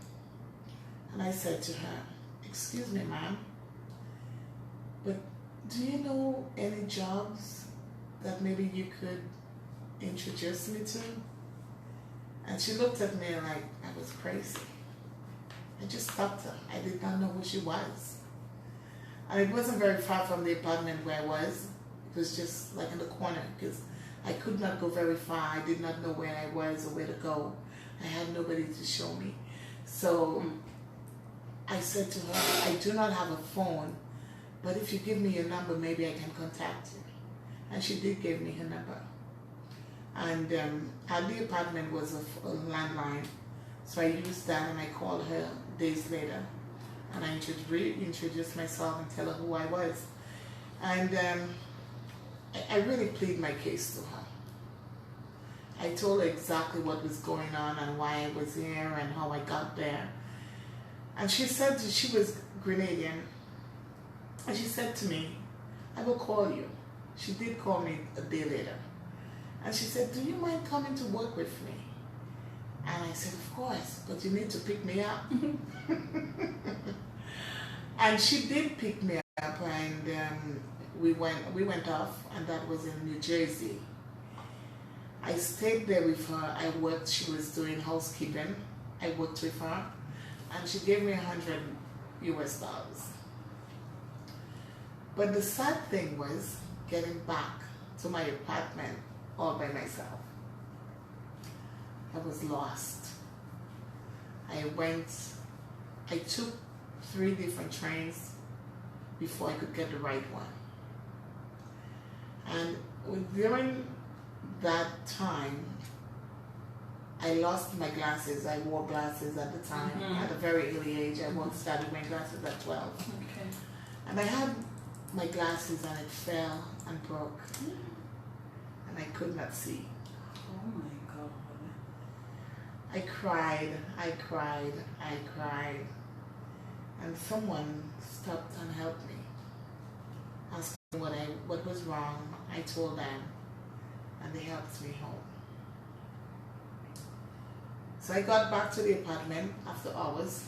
B: And I said to her, excuse me, ma'am, but do you know any jobs that maybe you could introduce me to? And she looked at me like I was crazy. I just stopped her. I did not know who she was. And it wasn't very far from the apartment where I was. It was just like in the corner because I could not go very far. I did not know where I was or where to go. I had nobody to show me. So I said to her, I do not have a phone, but if you give me your number, maybe I can contact you. And she did give me her number. And at the apartment was a landline. So I used that and I called her days later. And I introduced myself and tell her who I was. And I really plead my case to her. I told her exactly what was going on and why I was here and how I got there. And she said she was Grenadian. And she said to me, I will call you. She did call me a day later. And she said, do you mind coming to work with me? And I said, of course, but you need to pick me up. And she did pick me up, and we went off, and that was in New Jersey. I stayed there with her. I worked. She was doing housekeeping. I worked with her, and she gave me $100 US. But the sad thing was getting back to my apartment all by myself. I was lost. I took 3 different trains before I could get the right one. And during that time, I lost my glasses. I wore glasses at the time. At a very early age. I started wearing glasses at 12.
A: Okay.
B: And I had my glasses and it fell and broke. And I could not see.
A: Oh my God.
B: I cried. And someone stopped and helped me. Asked me what was wrong. I told them, and they helped me home. So I got back to the apartment after hours,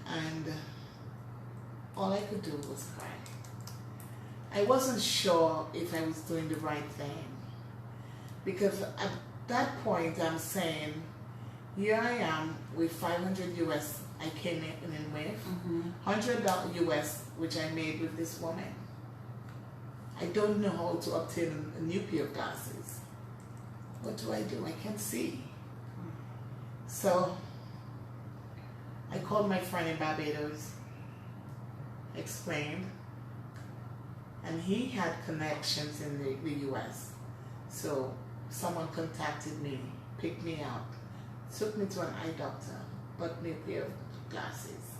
B: and all I could do was cry. I wasn't sure if I was doing the right thing, because at that point I'm saying, here I am with $500 US I came in with, $100 US which I made with this woman. I don't know how to obtain a new pair of glasses. What do? I can't see. So I called my friend in Barbados, explained, and he had connections in the US. So someone contacted me, picked me up, took me to an eye doctor, bought me a pair of glasses.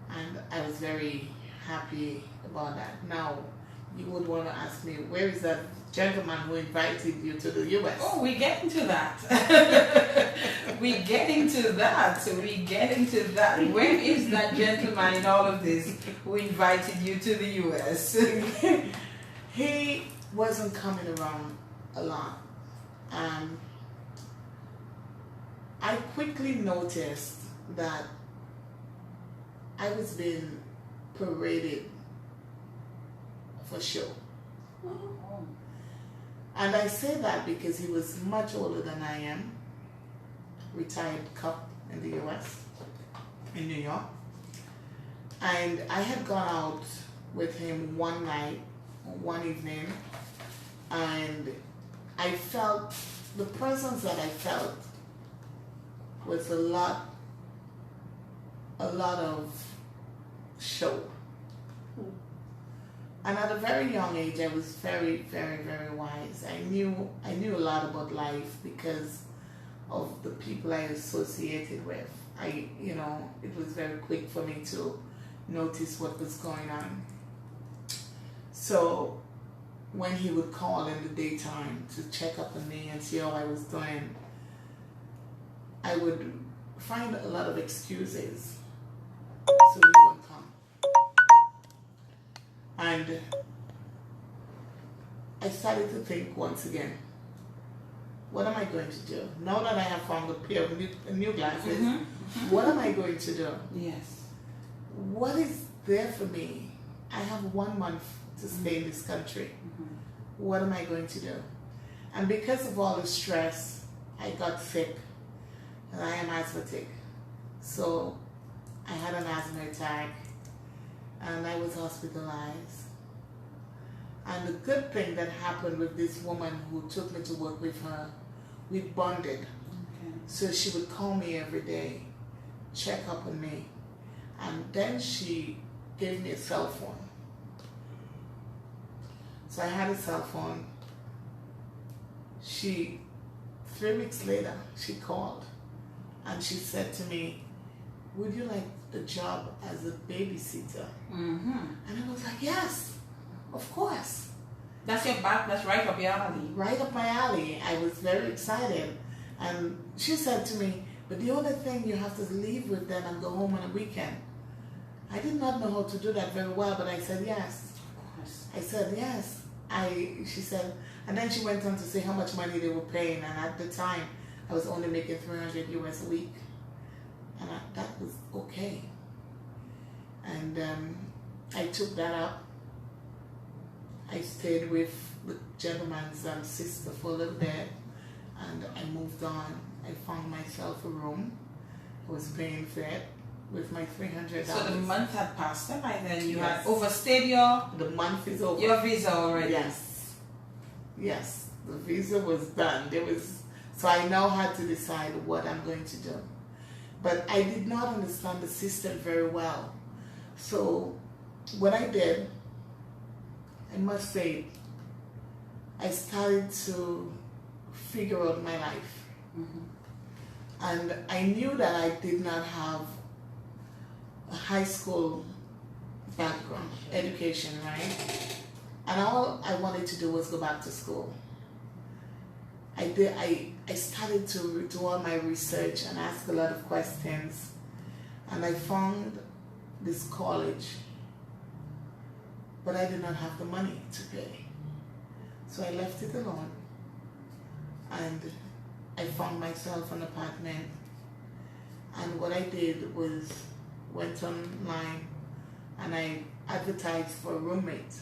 B: And I was very happy about that. Now, you would want to ask me, where is that gentleman who invited you to the US?
A: Oh, we get into that. we get into that. Where is that gentleman in all of this who invited you to the US?
B: He wasn't coming around a lot. I quickly noticed that I was being paraded for show.
A: Oh.
B: And I say that because he was much older than I am, retired cop in the US, in New York. And I had gone out with him one night, one evening, and I felt, the presence that I felt was a lot of show. And at a very young age, I was very, very, very wise. I knew a lot about life because of the people I associated with. It was very quick for me to notice what was going on. So when he would call in the daytime to check up on me and see how I was doing, I would find a lot of excuses so he wouldn't come. And I started to think once again, what am I going to do? Now that I have found a pair of new glasses, what am I going to do?
A: Yes.
B: What is there for me? I have 1 month to stay in this country. What am I going to do? And because of all the stress, I got sick, and I am asthmatic. So I had an asthma attack, and I was hospitalized. And the good thing that happened with this woman who took me to work with her, we bonded.
A: Okay.
B: So she would call me every day, check up on me, and then she gave me a cell phone. So I had a cell phone. 3 weeks later, she called and she said to me, would you like a job as a babysitter? And I was like, yes, of course.
A: That's right up your alley.
B: Right up my alley. I was very excited. And she said to me, but the only thing, you have to leave with them and go home on a weekend. I did not know how to do that very well, but I said yes.
A: Of course.
B: I said yes. She said, and then she went on to say how much money they were paying, and at the time I was only making $300 US a week, and that was okay. And I took that up. I stayed with the gentleman's sister for a little bit, and I moved on. I found myself a room. I was paying for it with my $300.
A: So the month had passed by then. You
B: Yes.
A: had overstayed
B: The month is over.
A: your visa already.
B: Yes, the visa was done. So I now had to decide what I'm going to do. But I did not understand the system very well. So what I did, I must say, I started to figure out my life. And I knew that I did not have a high school background, education, right? And all I wanted to do was go back to school. I started to do all my research and ask a lot of questions, and I found this college, but I did not have the money to pay. So I left it alone, and I found myself an apartment, and what I did was went online and I advertised for a roommate.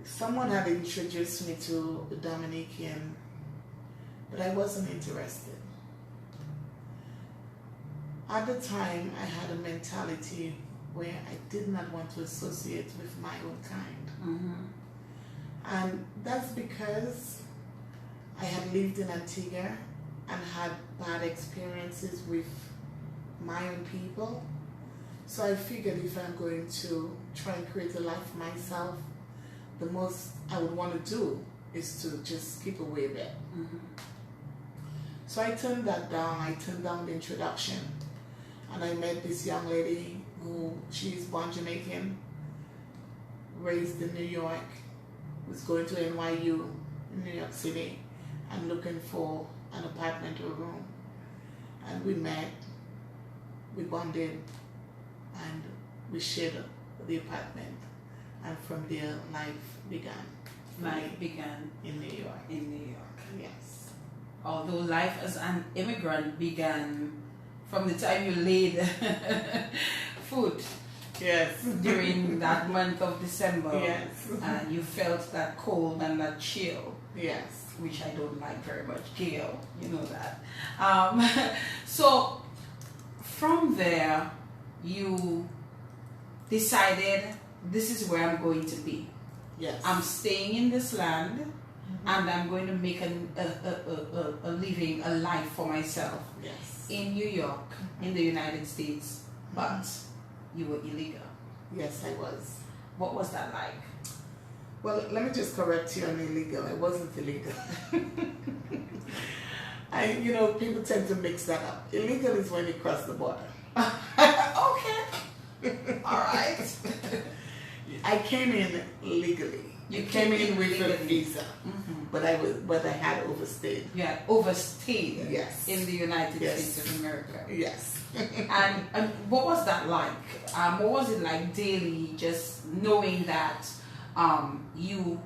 B: Someone had introduced me to a Dominican, but I wasn't interested. At the time, I had a mentality where I did not want to associate with my own kind. And that's because I had lived in Antigua and had bad experiences with my own people. So I figured if I'm going to try and create a life for myself, the most I would want to do is to just keep away a bit. So I turned that down. I turned down the introduction, and I met this young lady who, she's born Jamaican, raised in New York, was going to NYU in New York City and looking for an apartment or a room. And we met, we bonded, and we shared the apartment. And from there, life began.
A: Life began
B: in New York.
A: in New York.
B: Yes.
A: Although life as an immigrant began from the time you laid foot
B: Yes.
A: during that month of December,
B: Yes.
A: and you felt that cold and that chill,
B: Yes.
A: which I don't like very much. Gail, you know that. So from there, you decided, this is where I'm going to be.
B: Yes.
A: I'm staying in this land, and I'm going to make a living, a life for myself
B: Yes.
A: in New York, in the United States. But you were illegal.
B: Yes, I was.
A: What was that like?
B: Well, let me just correct you on illegal. I wasn't illegal. People tend to mix that up. Illegal is when you cross the border.
A: Okay. All right.
B: I came in legally.
A: You
B: came in with a
A: legally.
B: visa, but I had overstayed.
A: You had overstayed
B: Yes.
A: in the United
B: Yes.
A: States of America.
B: Yes.
A: And what was that like? What was it like daily, just knowing that you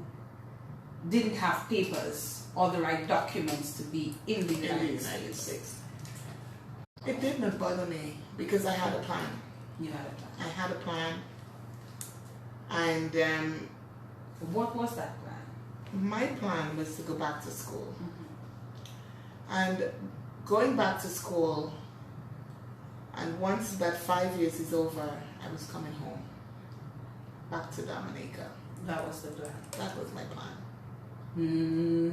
A: didn't have papers or the right documents to be in the United States?
B: It did not bother me because I had a plan.
A: You had a plan.
B: I had a plan. And
A: What was that plan?
B: my plan was to go back to school.
A: Mm-hmm.
B: And going back to school, and once that 5 years is over, I was coming home, back to Dominica.
A: That was the plan.
B: That was my plan.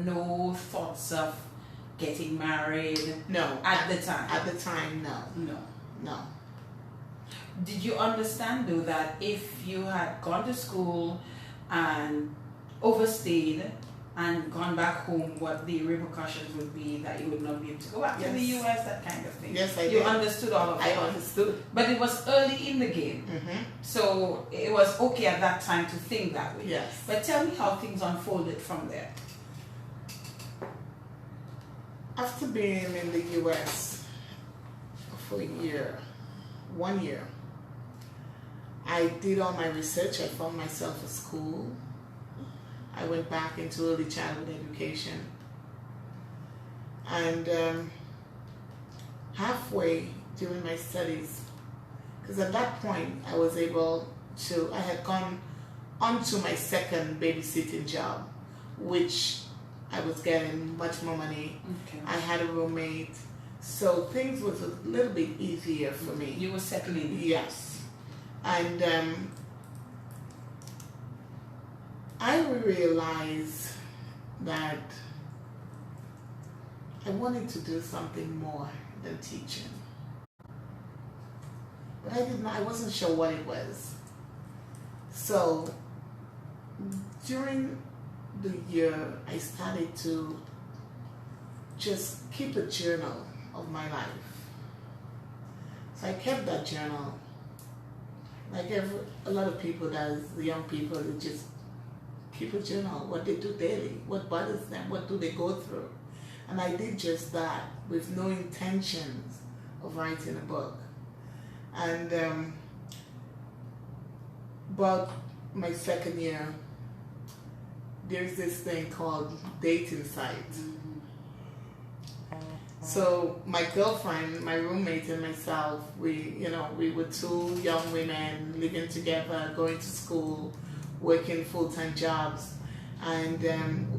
A: No thoughts of getting married
B: No.
A: at the time?
B: At the time, no.
A: No.
B: No.
A: Did you understand though that if you had gone to school and overstayed and gone back home, what the repercussions would be, that you would not be able to go back to the
B: Yes.
A: US, that kind of thing?
B: Yes, I
A: You
B: did.
A: understood all of
B: I
A: that?
B: understood.
A: But it was early in the game,
B: Mm-hmm.
A: so it was okay at that time to think that way.
B: Yes.
A: But tell me how things unfolded from there.
B: After being in the US for a year, 1 year, I did all my research. I found myself a school. I went back into early childhood education. And halfway during my studies, because at that point I was able to, I had gone on to my second babysitting job, which I was getting much more money.
A: Okay.
B: I had a roommate, so things was a little bit easier for me.
A: You were settling.
B: Yes. And I realized that I wanted to do something more than teaching. But I wasn't sure what it was. So during the year, I started to just keep a journal of my life. So I kept that journal. Like a lot of people does, the young people, they just keep a journal, what they do daily, what bothers them, what do they go through. And I did just that with no intentions of writing a book. And about my second year, there's this thing called dating sites. So my girlfriend, my roommate, and myself, we were two young women living together, going to school, working full-time jobs, and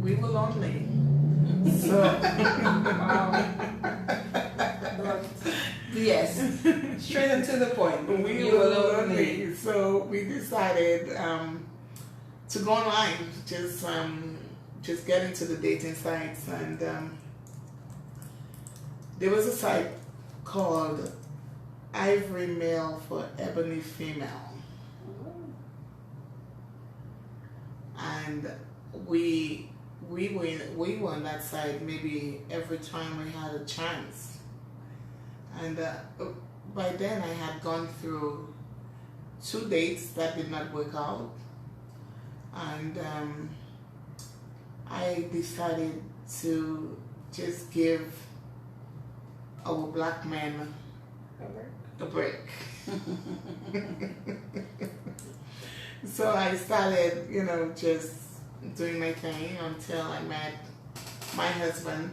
B: we were lonely. So
A: Yes, straight and to the point.
B: we
A: You
B: were
A: were lonely.
B: lonely. So we decided to go online, just get into the dating sites, and there was a site called Ivory Male for Ebony Female. And we were on that site maybe every time we had a chance. And by then I had gone through 2 dates that did not work out. And I decided to just give our black men a break. So I started, just doing my thing until I met my husband.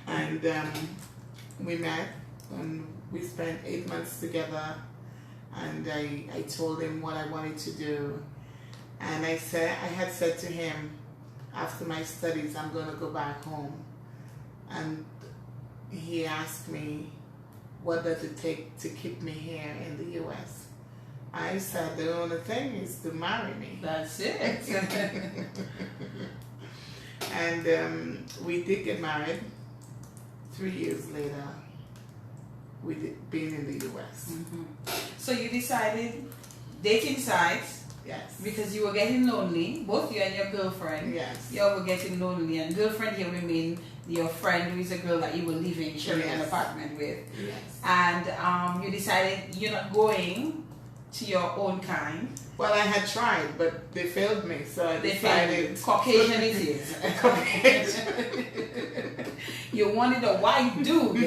B: And we met and we spent 8 months together. And I told him what I wanted to do. And I had said to him, after my studies, I'm going to go back home. And he asked me, what does it take to keep me here in the U.S.? I said, the only thing is to marry me.
A: That's it.
B: And we did get married. 3 years later, we did being in the U.S.
A: Mm-hmm. So you decided dating sites
B: Yes.
A: because you were getting lonely, both you and your girlfriend.
B: Yes.
A: You all were getting lonely, and girlfriend here would mean your friend who is a girl that you were living, sharing an
B: Yes.
A: apartment with.
B: Yes.
A: And you decided you're not going to your own kind.
B: Well, I had tried, but they failed me, so I
A: They
B: decided.
A: failed. Caucasian it is.
B: Caucasian.
A: You wanted a white dude.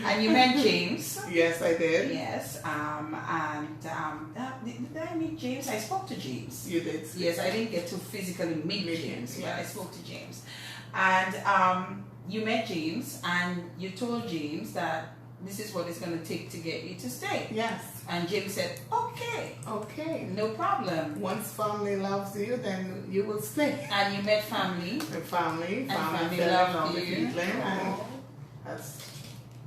A: And you met James.
B: Yes, I did.
A: Yes. Did I meet James? I spoke to James.
B: You did.
A: Yes, I didn't get to physically meet
B: Meet
A: James,
B: him,
A: but I
B: yes.
A: spoke to James. And you met James, and you told James that this is what it's going to take to get you to stay.
B: Yes.
A: And Jim said, okay,
B: Okay.
A: no problem.
B: Once family loves you, then you will stay.
A: And you met family.
B: The family
A: family
B: fell in
A: loved
B: love with
A: you.
B: Edline, and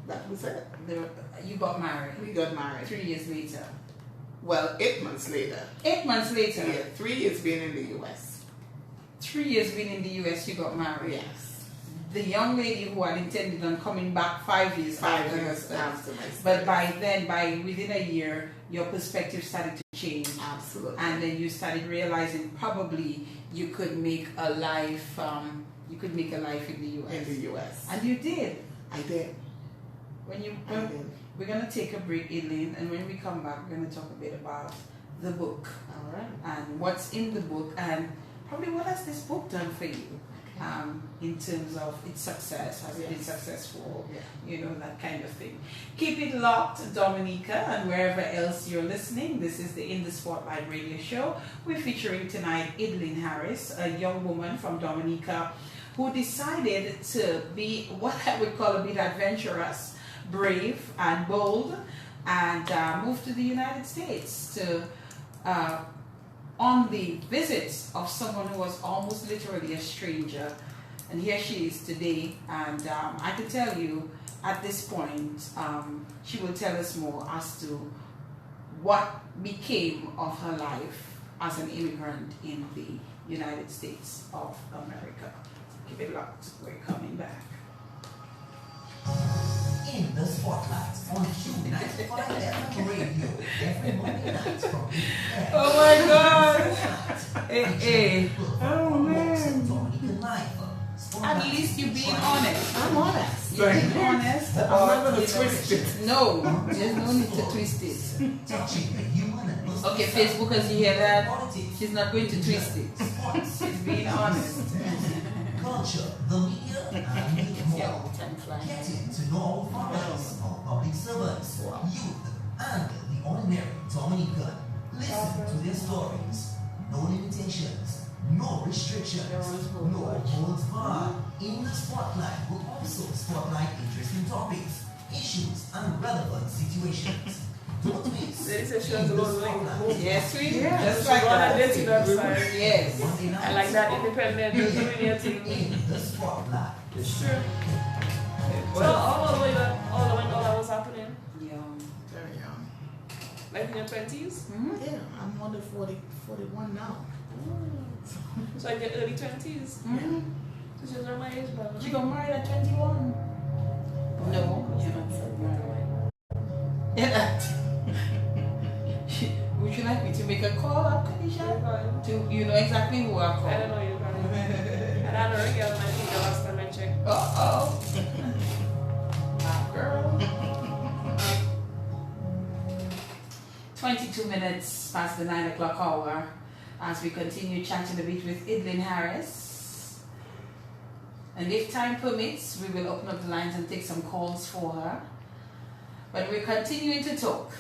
B: that was it.
A: You got married.
B: We got married.
A: 3 years later.
B: Well, 8 months later.
A: 8 months later.
B: Yeah, 3 years being in the U.S.
A: 3 years being in the U.S., you got married.
B: Yes.
A: The young lady who had intended on coming back 5 years
B: 5
A: after her
B: years
A: study.
B: after my
A: But
B: studies.
A: by then, within a year, your perspective started to change.
B: Absolutely.
A: And then you started realizing probably you could make a life, in the U.S.
B: In the U.S.
A: And you did.
B: I did.
A: I did. We're going to take a break, Edline, and when we come back, we're going to talk a bit about the book.
B: All right.
A: And what's in the book, and probably what has this book done for you in terms of its success. Has it been successful?
B: Yeah.
A: That kind of thing. Keep it locked, Dominica, and wherever else you're listening. This is the In the Spotlight radio show. We're featuring tonight Edline Harris, a young woman from Dominica who decided to be what I would call a bit adventurous, brave and bold, and moved to the United States to on the visit of someone who was almost literally a stranger. And here she is today, and I can tell you at this point, she will tell us more as to what became of her life as an immigrant in the United States of America. Keep it locked, we're coming back.
C: In the Spotlight on Q95 FM radio every Monday night from 8 p.m.
A: Oh my God! Hey.
C: Oh man! Dominican life.
A: At least you're being honest.
B: I'm honest.
A: You're being honest.
B: I'm not going to twist it.
A: No, there's no need to twist it.
C: Touching the human and personal
A: Okay,
C: side.
A: Facebookers, you hear that?
C: Politics,
A: She's not going to twist it.
C: sports,
A: She's being honest.
C: culture, the media, and more. Getting to know our fathers, our public servants, youth, and the ordinary Dominican. Listen to their stories. No limitations, no restrictions, no holds barred. In the Spotlight will also spotlight interesting topics, issues, and relevant situations. Don't miss.
D: Ladies and gentlemen,
A: Yes, sweet.
B: Yeah.
A: Just
D: So
A: like
D: go on and
A: that.
D: date it outside.
A: Yes.
C: Monday
D: I
C: nights
D: like that independent doing your thing.
C: in the Spotlight.
D: It's true. So all the way when all that was happening,
A: Young.
B: Very young.
D: like in your 20s,
B: Yeah, I'm under 41 now.
D: so like your early 20s.
A: Mhm.
D: So she was around my age, but
A: She got married at 21. No, you're not married. Would you like me to make a call up, Kanisha? To you know exactly who I
D: I don't
A: call.
D: know you guys. And I don't know girl, and I think the last time I checked.
A: Uh-oh. Girl. 22 minutes past the 9 o'clock hour as we continue chatting a bit with Edline Harris. And if time permits, we will open up the lines and take some calls for her. But we're continuing to talk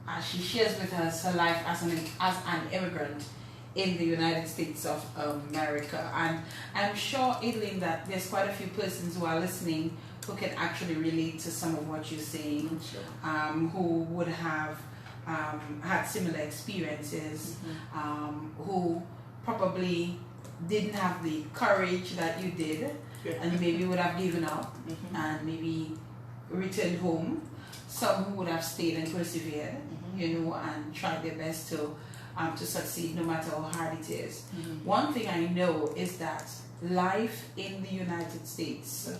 A: as she shares with us her life as an immigrant in the United States of America. And I'm sure, Edline, that there's quite a few persons who are listening who can actually relate to some of what you're saying, who would have had similar experiences, who probably didn't have the courage that you did, and maybe would have given up and maybe returned home. Some who would have stayed and persevered, and tried their best to succeed no matter how hard it is. One thing I know is that life in the United States,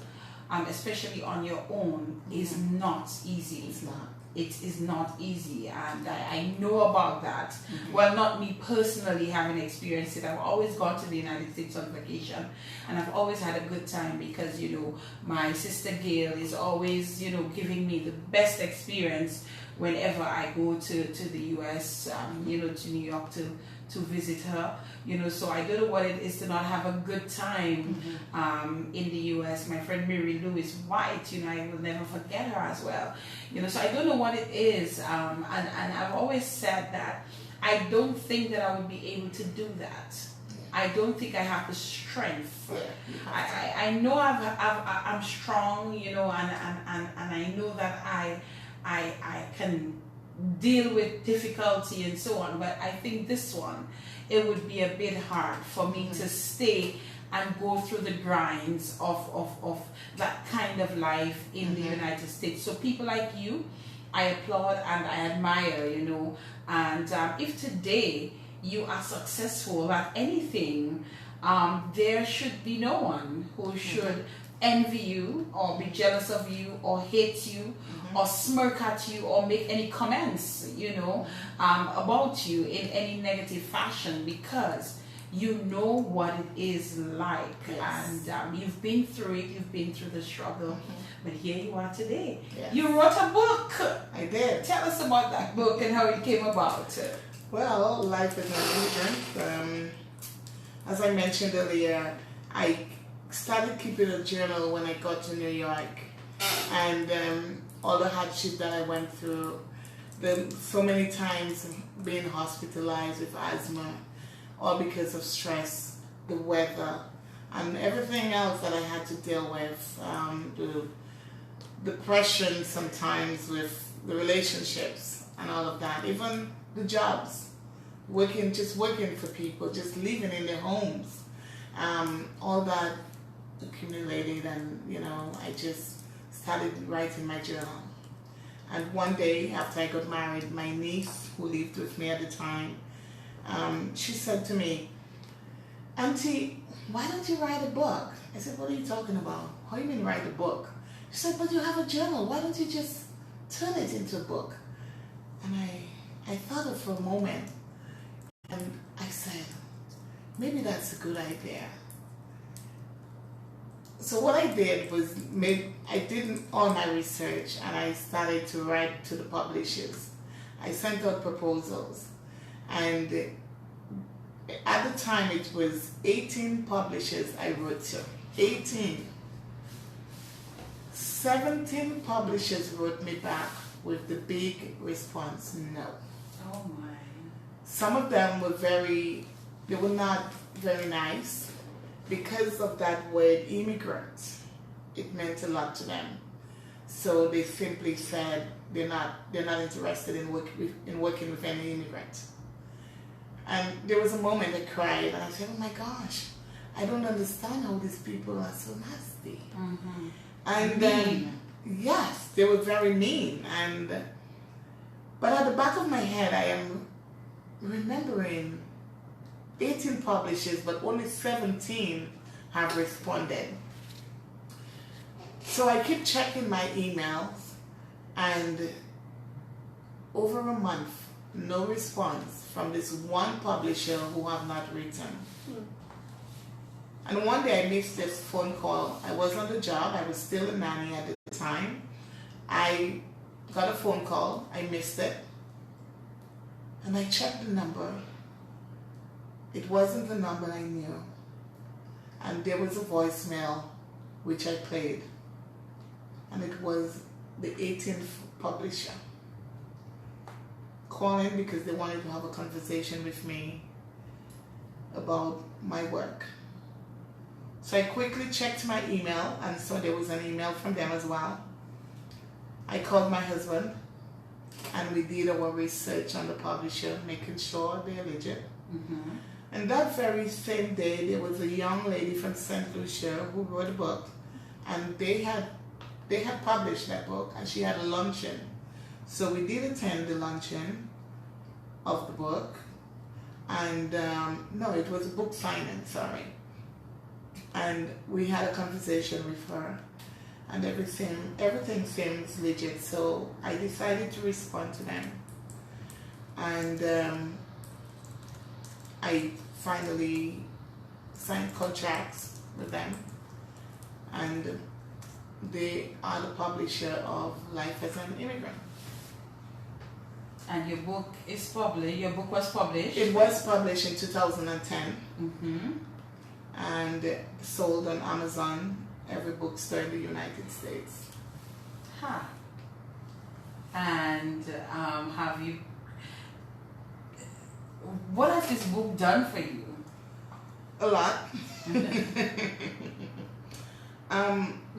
A: especially on your own, is not easy.
B: It's not.
A: It is not easy, and I know about that. Well, not me personally having experienced it. I've always gone to the United States on vacation, and I've always had a good time because, my sister Gail is always, giving me the best experience whenever I go to the US, to New York to visit her, so I don't know what it is to not have a good time in the US. My friend Mary Lewis White, I will never forget her as well, so I don't know what it is, and I've always said that I don't think that I would be able to do that I don't think I have the strength.
B: Yeah,
A: I know I'm strong, you know, and I know that I can deal with difficulty and so on, but I think this one, it would be a bit hard for me to stay and go through the grinds of that kind of life in the United States. So people like you, I applaud and I admire, you know, and if today you are successful at anything, there should be no one who should envy you or be jealous of you or hate you or smirk at you or make any comments, you know, about you in any negative fashion, because you know what it is like.
B: Yes.
A: And you've been through it, you've been through the struggle, but here you are today.
B: Yes.
A: You wrote a book.
B: I did.
A: Tell us about that book and how it came about.
B: Well, life is an immigrant. As I mentioned earlier, I started keeping a journal when I got to New York, and all the hardship that I went through, so many times being hospitalized with asthma, all because of stress, the weather, and everything else that I had to deal with, the depression sometimes with the relationships and all of that, even the jobs, just working for people, just living in their homes, all that accumulated, and you know, I just started writing my journal. And one day after I got married, my niece, who lived with me at the time, she said to me, "Auntie, why don't you write a book?" I said, "What are you talking about? How do you mean write a book?" She said, "But you have a journal. Why don't you just turn it into a book?" And I thought of it for a moment, and I said, maybe that's a good idea. So what I did was I did all my research, and I started to write to the publishers. I sent out proposals, and at the time it was 18 publishers I wrote to. 18. 17 publishers wrote me back with the big response, no.
A: Oh my.
B: Some of them they were not very nice because of that word immigrant. It meant a lot to them. So they simply said they're not interested in working with any immigrant. And there was a moment I cried, and I said, "Oh my gosh, I don't understand how these people are so nasty." And then, yes, they were very mean. But at the back of my head, I am remembering 18 publishers, but only 17 have responded. So I keep checking my emails, and over a month, no response from this one publisher who have not written. And one day I missed this phone call. I was on the job. I was still a nanny at the time. I got a phone call. I missed it. And I checked the number. It wasn't the number I knew. And there was a voicemail which I played. And it was the 18th publisher calling because they wanted to have a conversation with me about my work. So I quickly checked my email and saw there was an email from them as well. I called my husband, and we did our research on the publisher, making sure they're legit. And that very same day, there was a young lady from St. Lucia who wrote a book, and they had published that book, and she had a luncheon. So we did attend the luncheon of the book, and no, it was a book signing, sorry. And we had a conversation with her, and everything seems legit. So I decided to respond to them, and I finally signed contracts with them, and they are the publisher of Life as an Immigrant.
A: And your book is published. Your book was published.
B: It was published in 2010. And sold on Amazon, every bookstore in the United States.
A: And what has this book done for you?
B: A lot.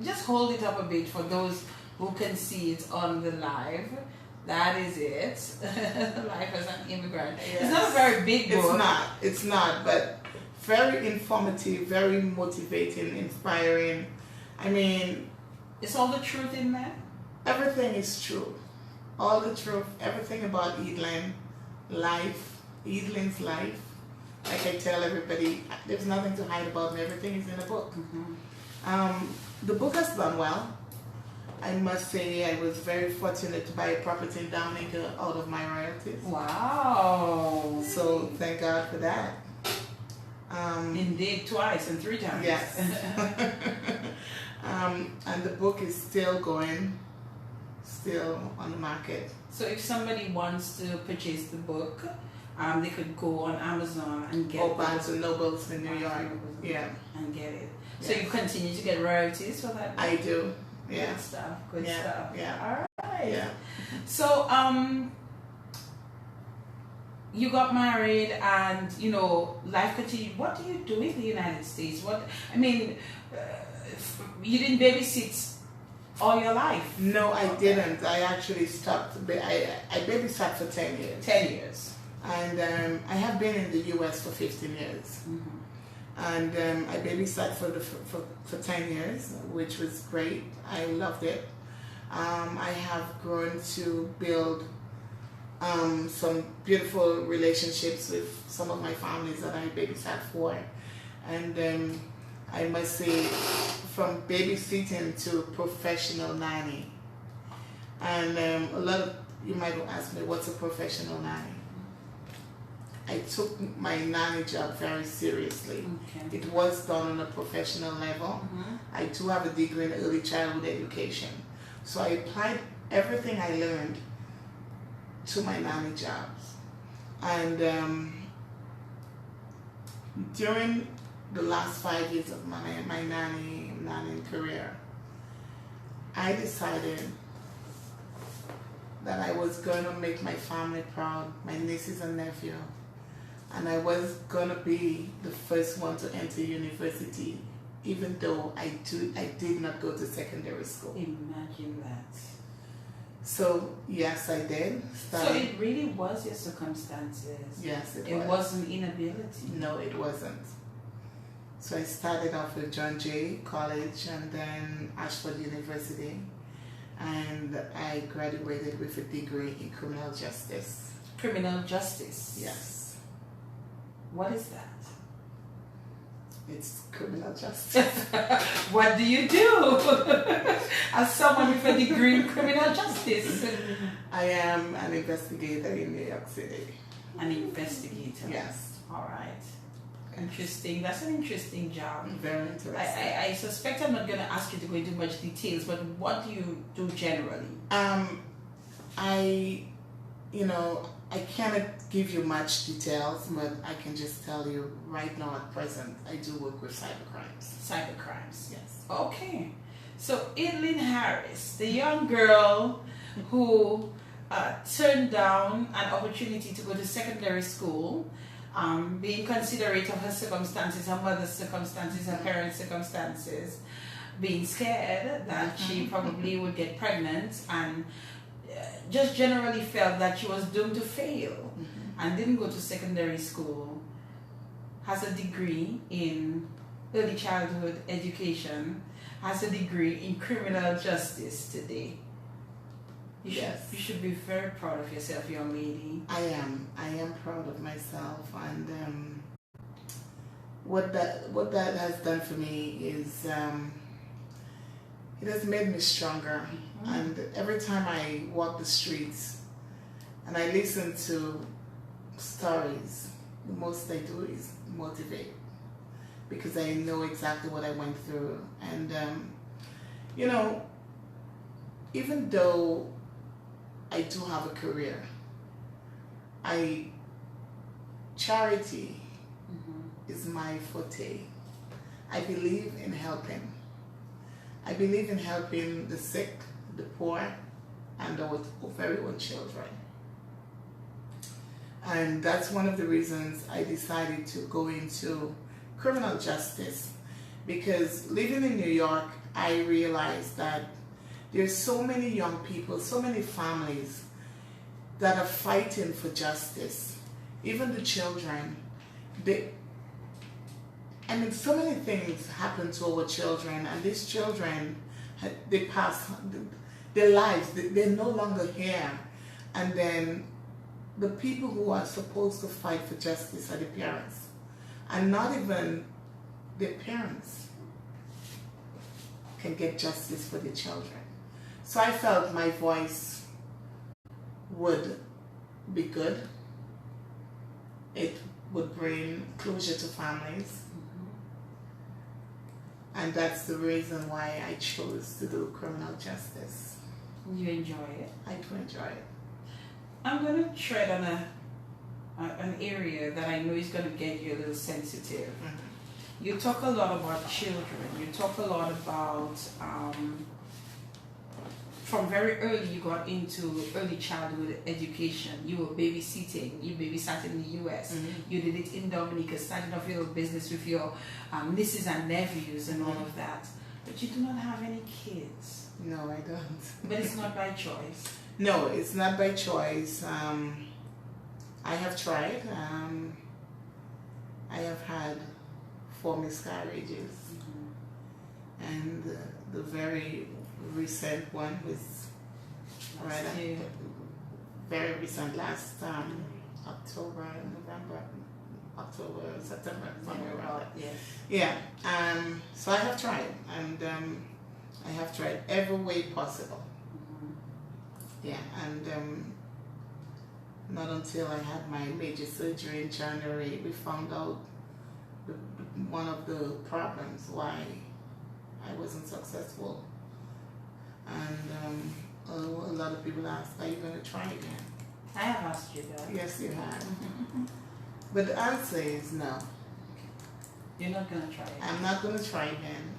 A: Just hold it up a bit for those who can see it on the live. That is it. Life as an immigrant.
B: Yes.
A: It's not a very big book.
B: It's not, but very informative, very motivating, inspiring. I mean,
A: Is all the truth in there?
B: everything is true. All the truth, everything about Edline life, Edline's life. Like I tell everybody, there's nothing to hide about me. Everything is in the book. The book has done well. I must say I was very fortunate to buy a property in Dominica out of my royalties.
A: Wow.
B: So thank God for that.
A: Indeed, twice and 3 times.
B: Yes. And the book is still going, still on the market.
A: So if somebody wants to purchase the book, they could go on Amazon and get
B: Or Barnes and Nobles in New
A: Barnes
B: York.
A: and Nobles
B: Yeah.
A: and get it. So
B: Yeah.
A: you continue to get royalties for that book?
B: I do. Yeah.
A: Good stuff. Good
B: Yeah,
A: stuff.
B: yeah.
A: All right.
B: Yeah.
A: So you got married and life continued. What do you do in the United States? You didn't babysit all your life.
B: No, I didn't. I actually stopped. I babysat for 10 years.
A: 10 years.
B: And I have been in the U.S. for 15 years.
A: Mm-hmm.
B: And I babysat for 10 years, which was great. I loved it. I have grown to build some beautiful relationships with some of my families that I babysat for. And I must say, from babysitting to professional nanny. And a lot of you might ask me, what's a professional nanny? I took my nanny job very seriously.
A: Okay.
B: It was done on a professional level.
A: Mm-hmm.
B: I do have a degree in early childhood education. So I applied everything I learned to my nanny jobs. And during the last 5 years of my nanny career, I decided that I was going to make my family proud, my nieces and nephew. And I was going to be the first one to enter university, even though I did not go to secondary school.
A: Imagine that.
B: So, yes, I did.
A: So it really was your circumstances.
B: Yes, it was.
A: It wasn't inability.
B: No, it wasn't. So I started off with John Jay College and then Ashford University. And I graduated with a degree in criminal justice.
A: Criminal justice.
B: Yes.
A: What is that?
B: It's criminal justice.
A: What do you do as someone with a degree in criminal justice?
B: I am an investigator in New York City.
A: An investigator.
B: Yes.
A: All right. Interesting. That's an interesting job.
B: Very interesting.
A: I suspect I'm not going to ask you to go into much details, but what do you do generally?
B: I cannot give you much details, but I can just tell you right now at present, I do work with cybercrimes.
A: Cybercrimes.
B: Yes.
A: Okay. So Edline Harris, the young girl who turned down an opportunity to go to secondary school, being considerate of her circumstances, her mother's circumstances, her parents' circumstances, being scared that she probably would get pregnant, and just generally felt that she was doomed to fail, and didn't go to secondary school, has a degree in early childhood education, has a degree in criminal justice today. You should be very proud of yourself, young lady.
B: I am proud of myself, and what that has done for me is it has made me stronger. And every time I walk the streets and I listen to stories, the most I do is motivate, because I know exactly what I went through. And even though I do have a career, charity is my forte. I believe in helping. I believe in helping the sick, the poor, and our very own children. And that's one of the reasons I decided to go into criminal justice, because living in New York, I realized that there's so many young people, so many families that are fighting for justice. Even the children, so many things happen to our children, and these children, they pass their lives, they're no longer here. And then the people who are supposed to fight for justice are the parents, and not even their parents can get justice for their children. So I felt my voice would be good. It would bring closure to families. And that's the reason why I chose to do criminal justice.
A: You enjoy it?
B: I do enjoy it.
A: I'm going to tread on an area that I know is going to get you a little sensitive.
B: Mm-hmm.
A: You talk a lot about children. You talk a lot about, from very early you got into early childhood education. You were babysitting. You babysat in the U.S.
B: Mm-hmm.
A: You did it in Dominica, starting off your business with your nieces and nephews and all of that. But you do not have any kids.
B: No, I don't.
A: But it's not by choice.
B: No, it's not by choice. I have tried. I have had 4 miscarriages. Mm-hmm. And the very recent one was very recent, last October, September, somewhere around that.
A: Yes.
B: Yeah. So I have tried, and I have tried every way possible. Mm-hmm. Yeah, and not until I had my major surgery in January, we found out one of the problems why I wasn't successful. And a lot of people ask, are you going to try again?
A: I have asked you that.
B: Yes, you have. But the answer is no.
A: You're not going to try it.
B: I'm not going to try again.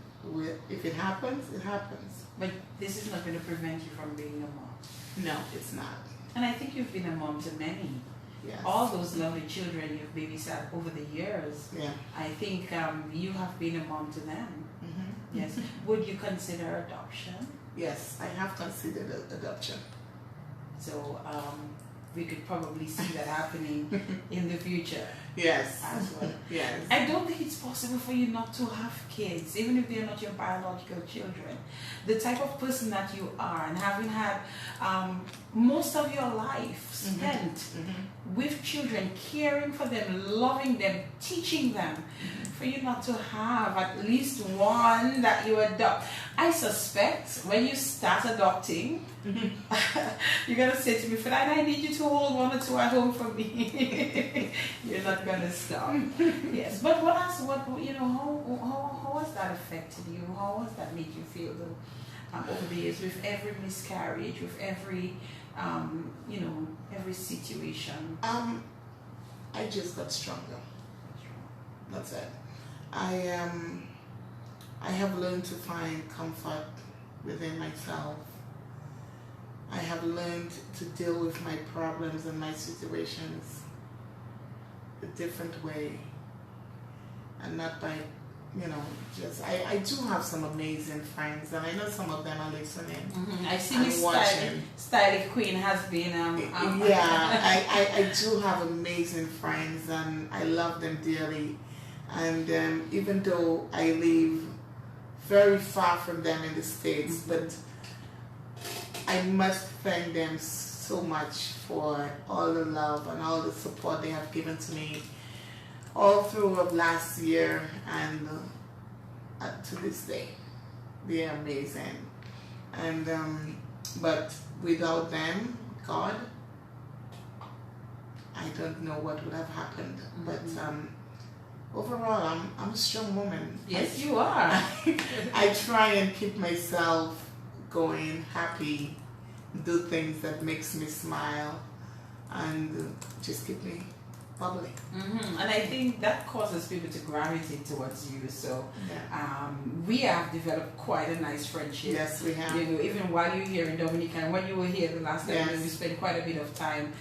B: If it happens, it happens.
A: But this is not going to prevent you from being a mom.
B: No, it's not.
A: And I think you've been a mom to many.
B: Yes.
A: All those lovely children you've babysat over the years.
B: Yeah.
A: I think you have been a mom to them.
B: Mm-hmm.
A: Yes. Would you consider adoption?
B: Yes, I have considered adoption.
A: So we could probably see that happening in the future.
B: Yes.
A: As well.
B: Yes.
A: I don't think it's possible for you not to have kids, even if they're not your biological children. The type of person that you are, and having had most of your life spent with children, caring for them, loving them, teaching them, for you not to have at least one that you adopt. I suspect when you start adopting, you're going to say to me, Fernanda, I need you to hold 1 or 2 at home for me. You're not going to stop. Yes, but how has that affected you? How has that made you feel over the years, with every miscarriage, with every, every situation?
B: I just got stronger. That's it. I have learned to find comfort within myself. I have learned to deal with my problems and my situations a different way, and not by, I do have some amazing friends, and I know some of them are listening.
A: I see Miss Stylish Queen has been.
B: I do have amazing friends, and I love them dearly. And even though I live very far from them in the States, but I must thank them so much for all the love and all the support they have given to me all through of last year and to this day. They are amazing. And but without them, God, I don't know what would have happened. But overall, I'm a strong woman.
A: Yes, you are.
B: I try and keep myself going, happy, do things that makes me smile, and just keep me bubbly.
A: And I think that causes people to gravitate towards you. So we have developed quite a nice friendship.
B: Yes, we have.
A: Even while you're here in Dominica, and when you were here the last time, we spent quite a bit of time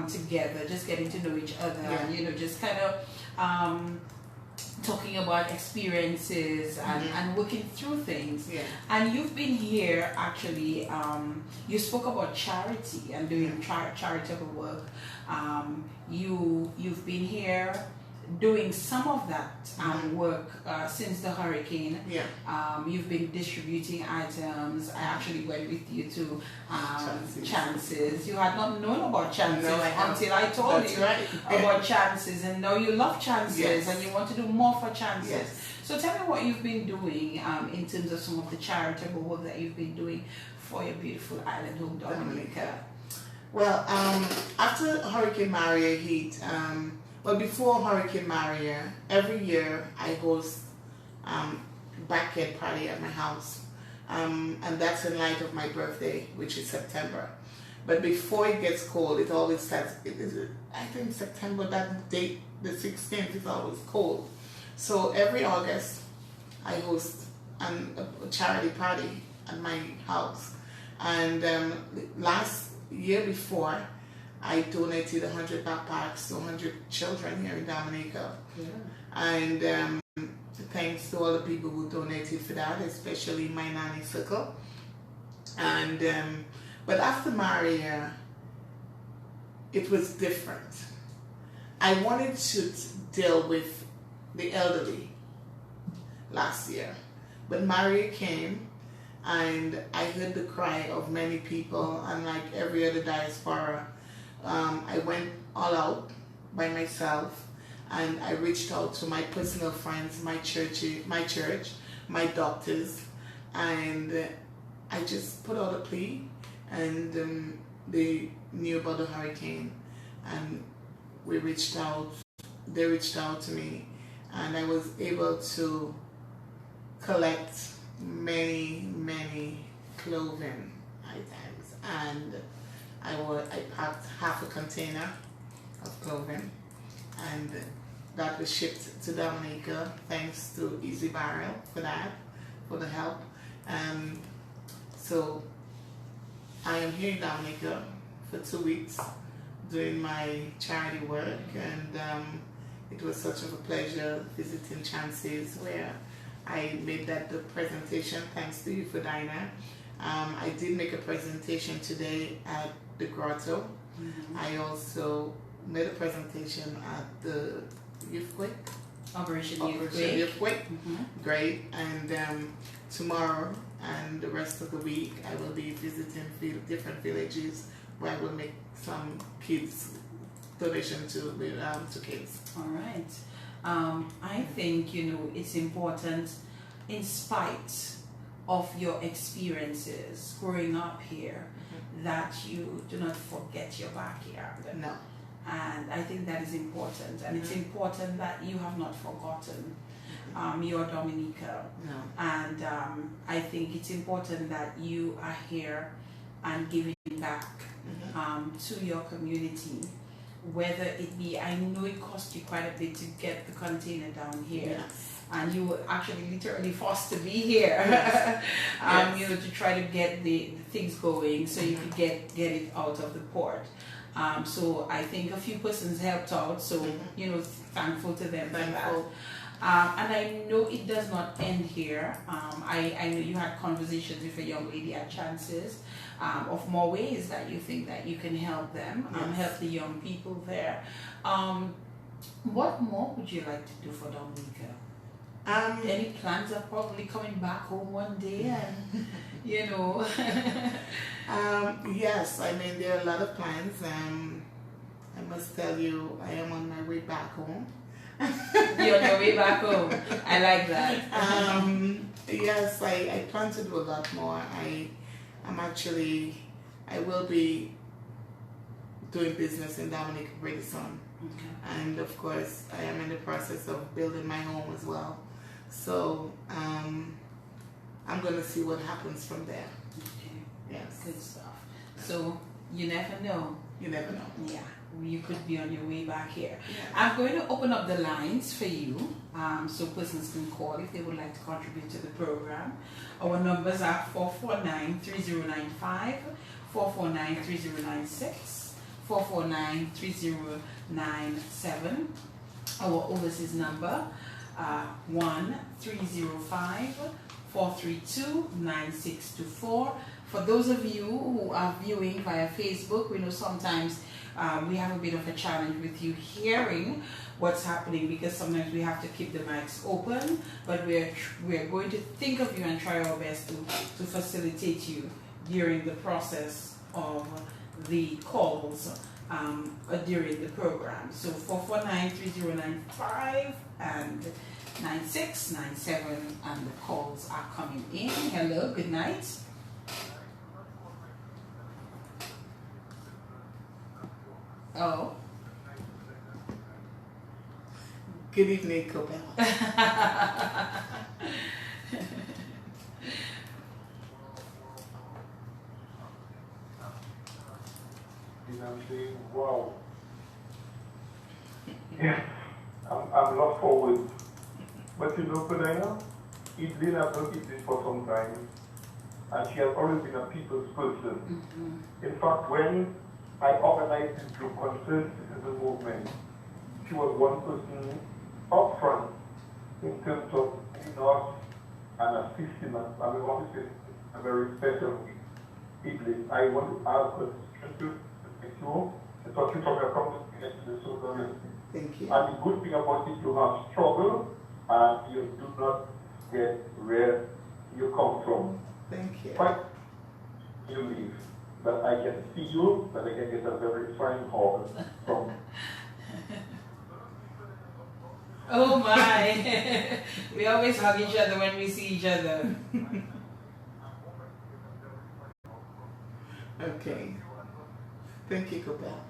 A: together, just getting to know each other.
B: Yeah.
A: And, just kind of talking about experiences and working through things.
B: Yeah.
A: And you've been here actually, you spoke about charity and doing charitable work. You've been here doing some of that work since the hurricane.
B: Yeah.
A: You've been distributing items. I actually went with you to Chances. You had not known about Chances until I told
B: That's
A: you
B: right.
A: about Chances, and now you love Chances
B: Yes.
A: and you want to do more for Chances.
B: Yes.
A: So tell me what you've been doing in terms of some of the charitable work that you've been doing for your beautiful island home, Dominica.
B: Well, after Hurricane Maria hit, before Hurricane Maria, every year I host backyard party at my house, and that's in light of my birthday, which is September. But before it gets cold, it always starts. I think September, that date, the 16th, is always cold. So every August, I host a charity party at my house, and last year before, I donated 100 backpacks to 100 children here in Dominica.
A: Yeah.
B: And thanks to all the people who donated for that, especially my nanny circle. And but after Maria, it was different. I wanted to deal with the elderly last year, but Maria came, and I heard the cry of many people, and like every other diaspora, I went all out by myself, and I reached out to my personal friends, my church, my doctors, and I just put out a plea, and they knew about the hurricane, and they reached out to me, and I was able to collect many clothing items, and I packed half a container of clothing, and that was shipped to Dominica, thanks to Easy Barrel for that, for the help. So I am here in Dominica for 2 weeks doing my charity work, and it was such a pleasure visiting Chances, where I made the presentation, thanks to you for Dinah. I did make a presentation today at the Grotto.
A: Mm-hmm.
B: I also made a presentation at the Youth Week.
A: Operation
B: Youth
A: Youth
B: Week.
A: Mm-hmm.
B: Great. And tomorrow and the rest of the week, I will be visiting different villages where I will make some kids donation to kids.
A: All right. I think, it's important, in spite of your experiences growing up here, that you do not forget your backyard.
B: No.
A: And I think that is important. And it's important that you have not forgotten your Dominica.
B: No.
A: And I think it's important that you are here and giving back to your community. Whether it be, I know it cost you quite a bit to get the container down here.
B: Yes.
A: And you were actually literally forced to be here,
B: Yes. Yes.
A: to try to get the things going so you could get it out of the port. So I think a few persons helped out, so thankful to them for that. And I know it does not end here. I know you had conversations with a young lady at Chances of more ways that you think that you can help them, help the young people there. What more would you like to do for Dominica? Any plans of probably coming back home one day and,
B: Yes, I mean, there are a lot of plans. I must tell you, I am on my way back home.
A: You're on your way back home. I like that.
B: Yes, I plan to do a lot more. I will be doing business in Dominica pretty soon.
A: Okay.
B: And of course, I am in the process of building my home as well. So I'm going to see what happens from there.
A: Okay.
B: Yes.
A: Good stuff. So you never know.
B: You never know.
A: Yeah. You could be on your way back here.
B: Yeah.
A: I'm going to open up the lines for you, so persons can call if they would like to contribute to the program. Our numbers are 449-3095, 449-3096, 449-3097. Our overseas number 1-305-432-9624. For those of you who are viewing via Facebook, we know sometimes we have a bit of a challenge with you hearing what's happening because sometimes we have to keep the mics open, but we're going to think of you and try our best to facilitate you during the process of the calls during the program. So 449-3095 and 9697, and the calls are coming in. Hello, good night. Oh.
B: Good evening, Cobell.
E: I'm saying, wow. Yes, I'm lost for words. But you know, Pedina, Edline, I've known Edline for some time, and she has always been a people's person. In fact, when I organized this group concerned citizen movement, she was one person up front in terms of giving us and assisting us. I mean, obviously, a very special Edline. I want to ask her to you, and talking from your community to the social community.
B: Thank you.
E: And the good thing about it, you have struggle and you do not get where you come from.
B: Thank you.
E: But you leave. But I can see you, but I can get a very fine hug from.
A: Oh my! We always hug each other when we see each other.
B: Okay. Thank you, Cobell.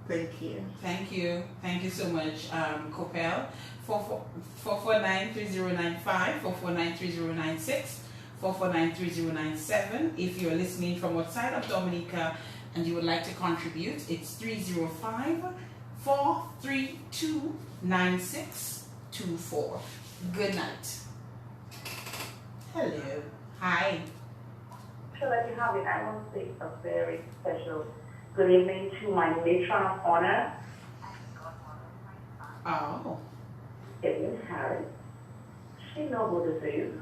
B: Thank you.
A: Thank you. Thank you so much, Copel. 449-3095, 449-3096, 449-3097. If you're listening from outside of Dominica and you would like to contribute, it's 305-432-9624. Good night. Hello. Hi.
F: So let you have it. I want to say a very special good evening to my matron of honor,
A: Oh.
F: Edline Harris. She knows who this is.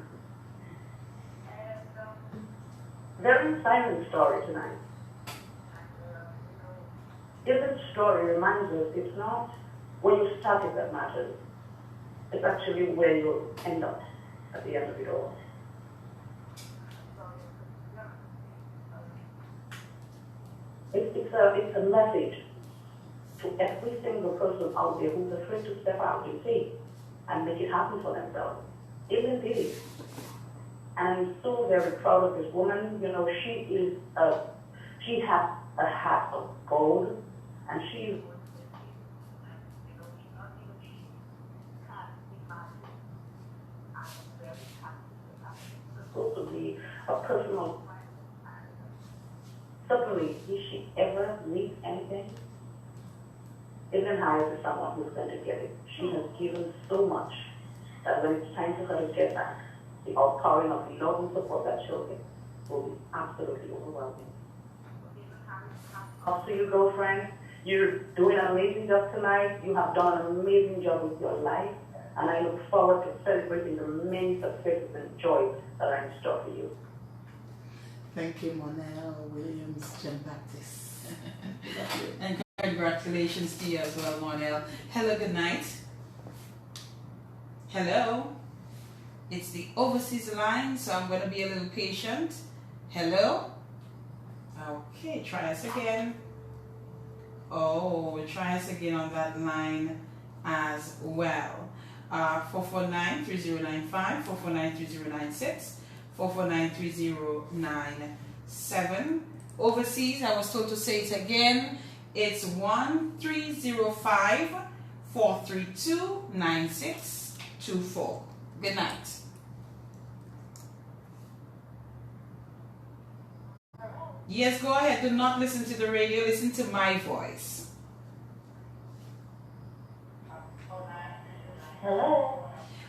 F: Very inspiring story tonight. This story reminds us it's not where you started that matters. It's actually where you end up at the end of it all. It's a message to every single person out there who's afraid to step out in faith and make it happen for themselves. Edline did it. And I'm so very proud of this woman. You know, she has a heart of gold, and she's supposed to be a personal. Certainly, if she ever needs anything, Edline Harris is someone who's going to get it. She has given so much that when it's time for her to get back, the outpouring of love and support that she'll get will be absolutely overwhelming. Up to you, girlfriend. You're doing an amazing job tonight. You have done an amazing job with your life, and I look forward to celebrating the many successes and joys that are in store for you.
B: Thank you, Monel Williams, John Baptist.
A: And congratulations to you as well, Monel. Hello, good night. Hello. It's the overseas line, so I'm going to be a little patient. Hello. Okay, try us again. Oh, try us again on that line as well. 449-3095, 449-3096, 449-3097. Overseas, I was told to say it again. It's 1-305-432-9624. Good night. Yes, go ahead. Do not listen to the radio. Listen to my voice.
F: Hello.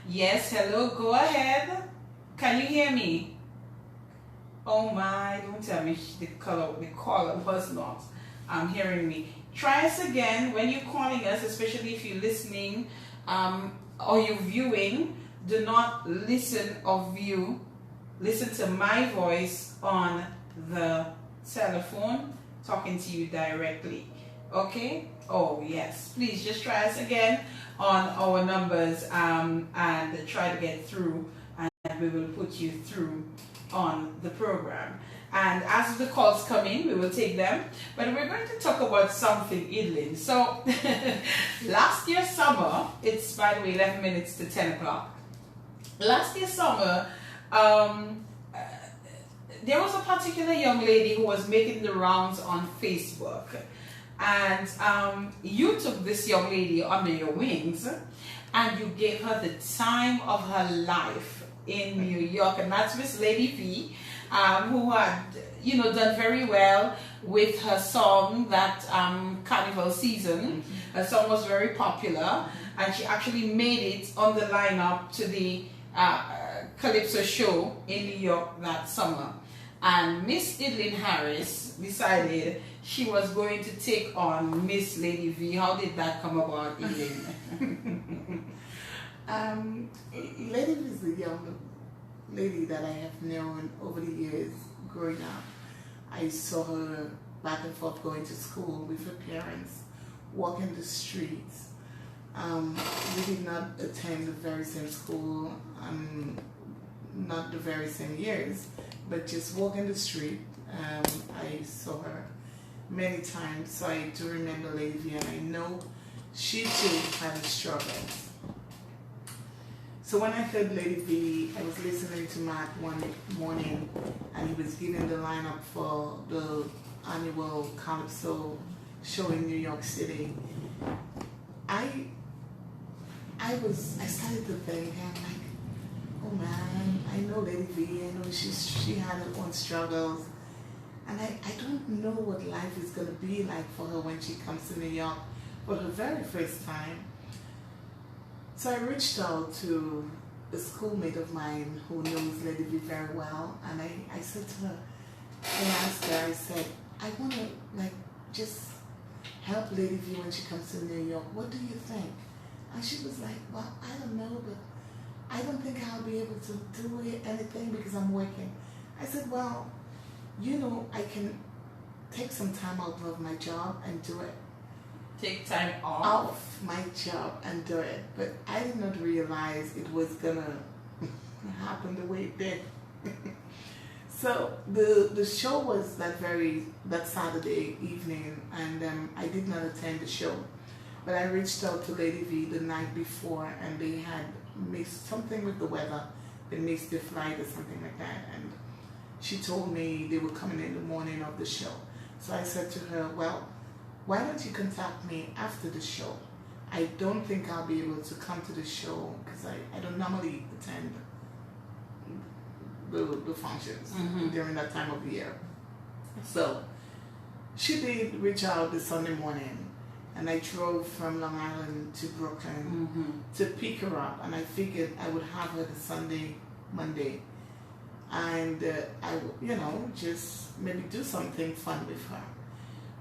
A: Yes, hello. Go ahead. Can you hear me? Oh my, don't tell me the caller was not hearing me. Try us again when you're calling us, especially if you're listening or you're viewing, do not listen or view. Listen to my voice on the telephone talking to you directly. Okay? Oh yes, please just try us again on our numbers and try to get through, and we will put you through on the program. And as the calls come in, we will take them. But we're going to talk about something, Edline. So last year summer, it's by the way 11 minutes to 10 o'clock. Last year summer, there was a particular young lady who was making the rounds on Facebook. And you took this young lady under your wings and you gave her the time of her life in New York. And that's Miss Lady V, who had, done very well with her song that Carnival season. Her song was very popular, and she actually made it on the lineup to the Calypso show in New York that summer. And Miss Edline Harris decided she was going to take on Miss Lady V. How did that come about, Edline?
B: Lady V is a young lady that I have known over the years growing up. I saw her back and forth going to school with her parents, walking the streets. We did not attend the very same school, not the very same years, but just walking the street. I saw her many times, so I do remember Lady V, and I know she too had struggles. So when I heard Lady V, I was listening to Matt one morning, and he was giving the lineup for the annual Calypso show in New York City. I started to think, I'm like, oh man, I know Lady V, I know she had her own struggles, and I don't know what life is going to be like for her when she comes to New York for her very first time. So I reached out to a schoolmate of mine who knows Lady V very well, and I said to her, I asked her, I said, I want to just help Lady V when she comes to New York. What do you think? And she was like, well, I don't know, but I don't think I'll be able to do anything because I'm working. I said, well, I can take some time out of my job and do it.
A: Take time
B: off my job and do it. But I did not realize it was gonna happen the way it did. So the show was that Saturday evening, and I did not attend the show. But I reached out to Lady V the night before, and they had missed something with the weather. They missed the flight or something like that, and she told me they were coming in the morning of the show. So I said to her, well, why don't you contact me after the show? I don't think I'll be able to come to the show because I don't normally attend the functions during that time of the year. So she did reach out the Sunday morning, and I drove from Long Island to Brooklyn to pick her up, and I figured I would have her the Monday, and I would, just maybe do something fun with her.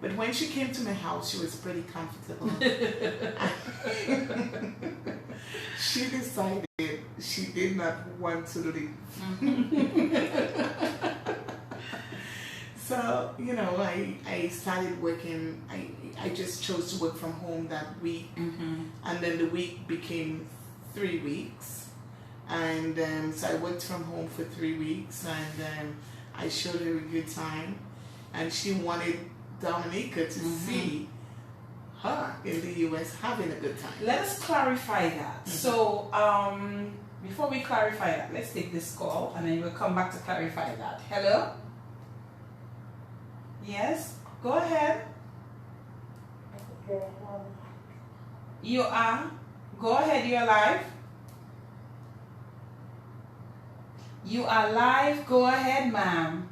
B: But when she came to my house, she was pretty comfortable. She decided she did not want to leave. So, I started working. I just chose to work from home that week. And then the week became 3 weeks. And so I worked from home for 3 weeks, and I showed her a good time. And she wanted Dominica to see her in the U.S. having a good time.
A: Let us clarify that. So, before we clarify that, let's take this call, and then we'll come back to clarify that. Hello? Yes? Go ahead. You are? Go ahead, you're live. You are live. Go ahead, ma'am.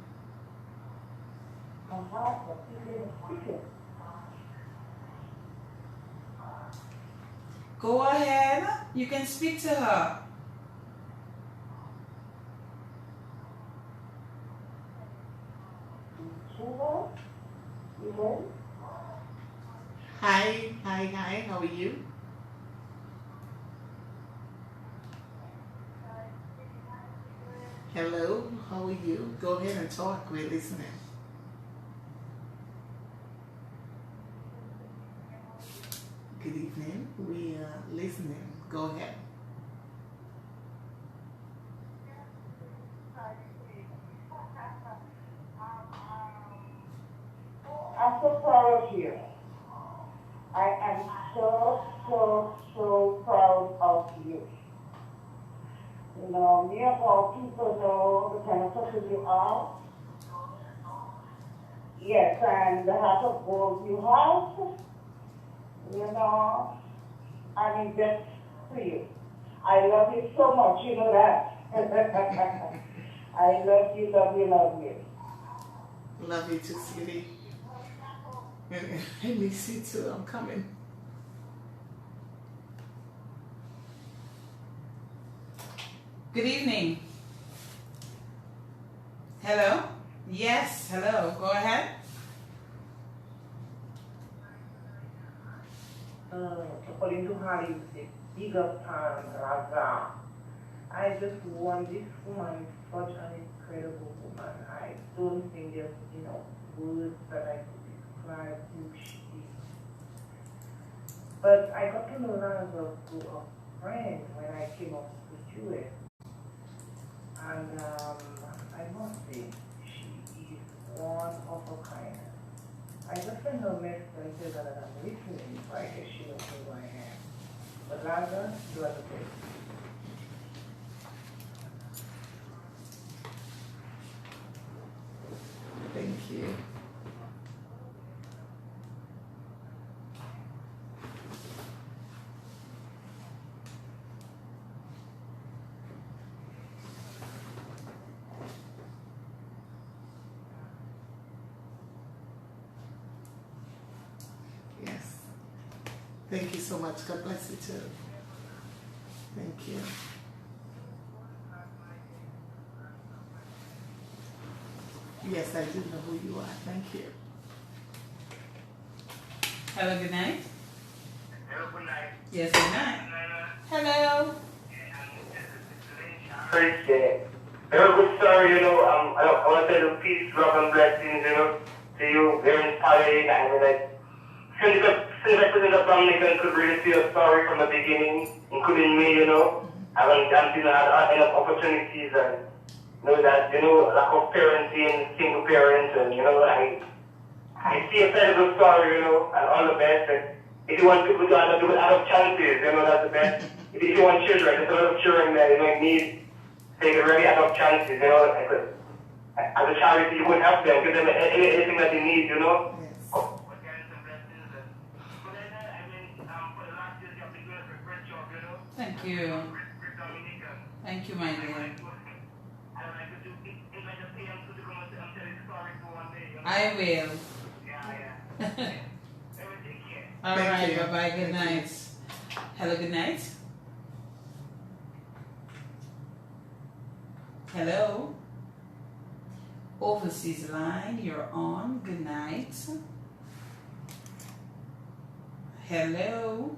A: Go ahead. You can speak to her.
B: Hi. How are you? Hello, how are you? Go ahead and talk. We're listening. Good evening. We are listening. Go ahead.
G: I'm so proud of you. I am so proud of you. You know, me of all people know the kind of person you are. Yes, and the heart of gold you have. You know, I'm in debt for you. I love you so much, you know that. I love you, love you, love you.
B: Love you too, sweetie. I miss you too. I'm coming.
A: Good evening. Hello? Yes, hello. Go ahead.
H: According to how you say, big up Raza. I just want this woman is such an incredible woman. I don't think there's words that I could describe who she is. But I got to know Raza through a friend when I came up to the US. And I must say, she is one of a kind. I just sent her a message and said that I'm listening, so I guess she knows who I am. But Raza, you are the best.
B: Thank you. Yes. Thank you so much. God bless you too. Thank you. Yes, I do know who you are. Thank you.
A: Hello, good night.
I: Hello, good night.
A: Yes, good night. Hello.
I: Very good story, I want to tell you peace, love, and blessings, to you. Very inspiring. I mean, since I presented up Dominica, could really see a story from the beginning, including me, I haven't had enough opportunities and that, lack of parenting, single parents, and, I see a side of the story, and all the best. And if you want people to adopt chances, that's the best. If you want children, there's a lot of children that, need, they can really adopt chances, as a charity, you would help them, give them anything that they need,
B: Yes.
A: Thank you. Thank you, my dear. I will. All
B: Thank
A: right,
B: you.
A: bye-bye. Good
B: Thank
A: night. Hello, good night. Hello. Overseas line, you're on. Good night. Hello.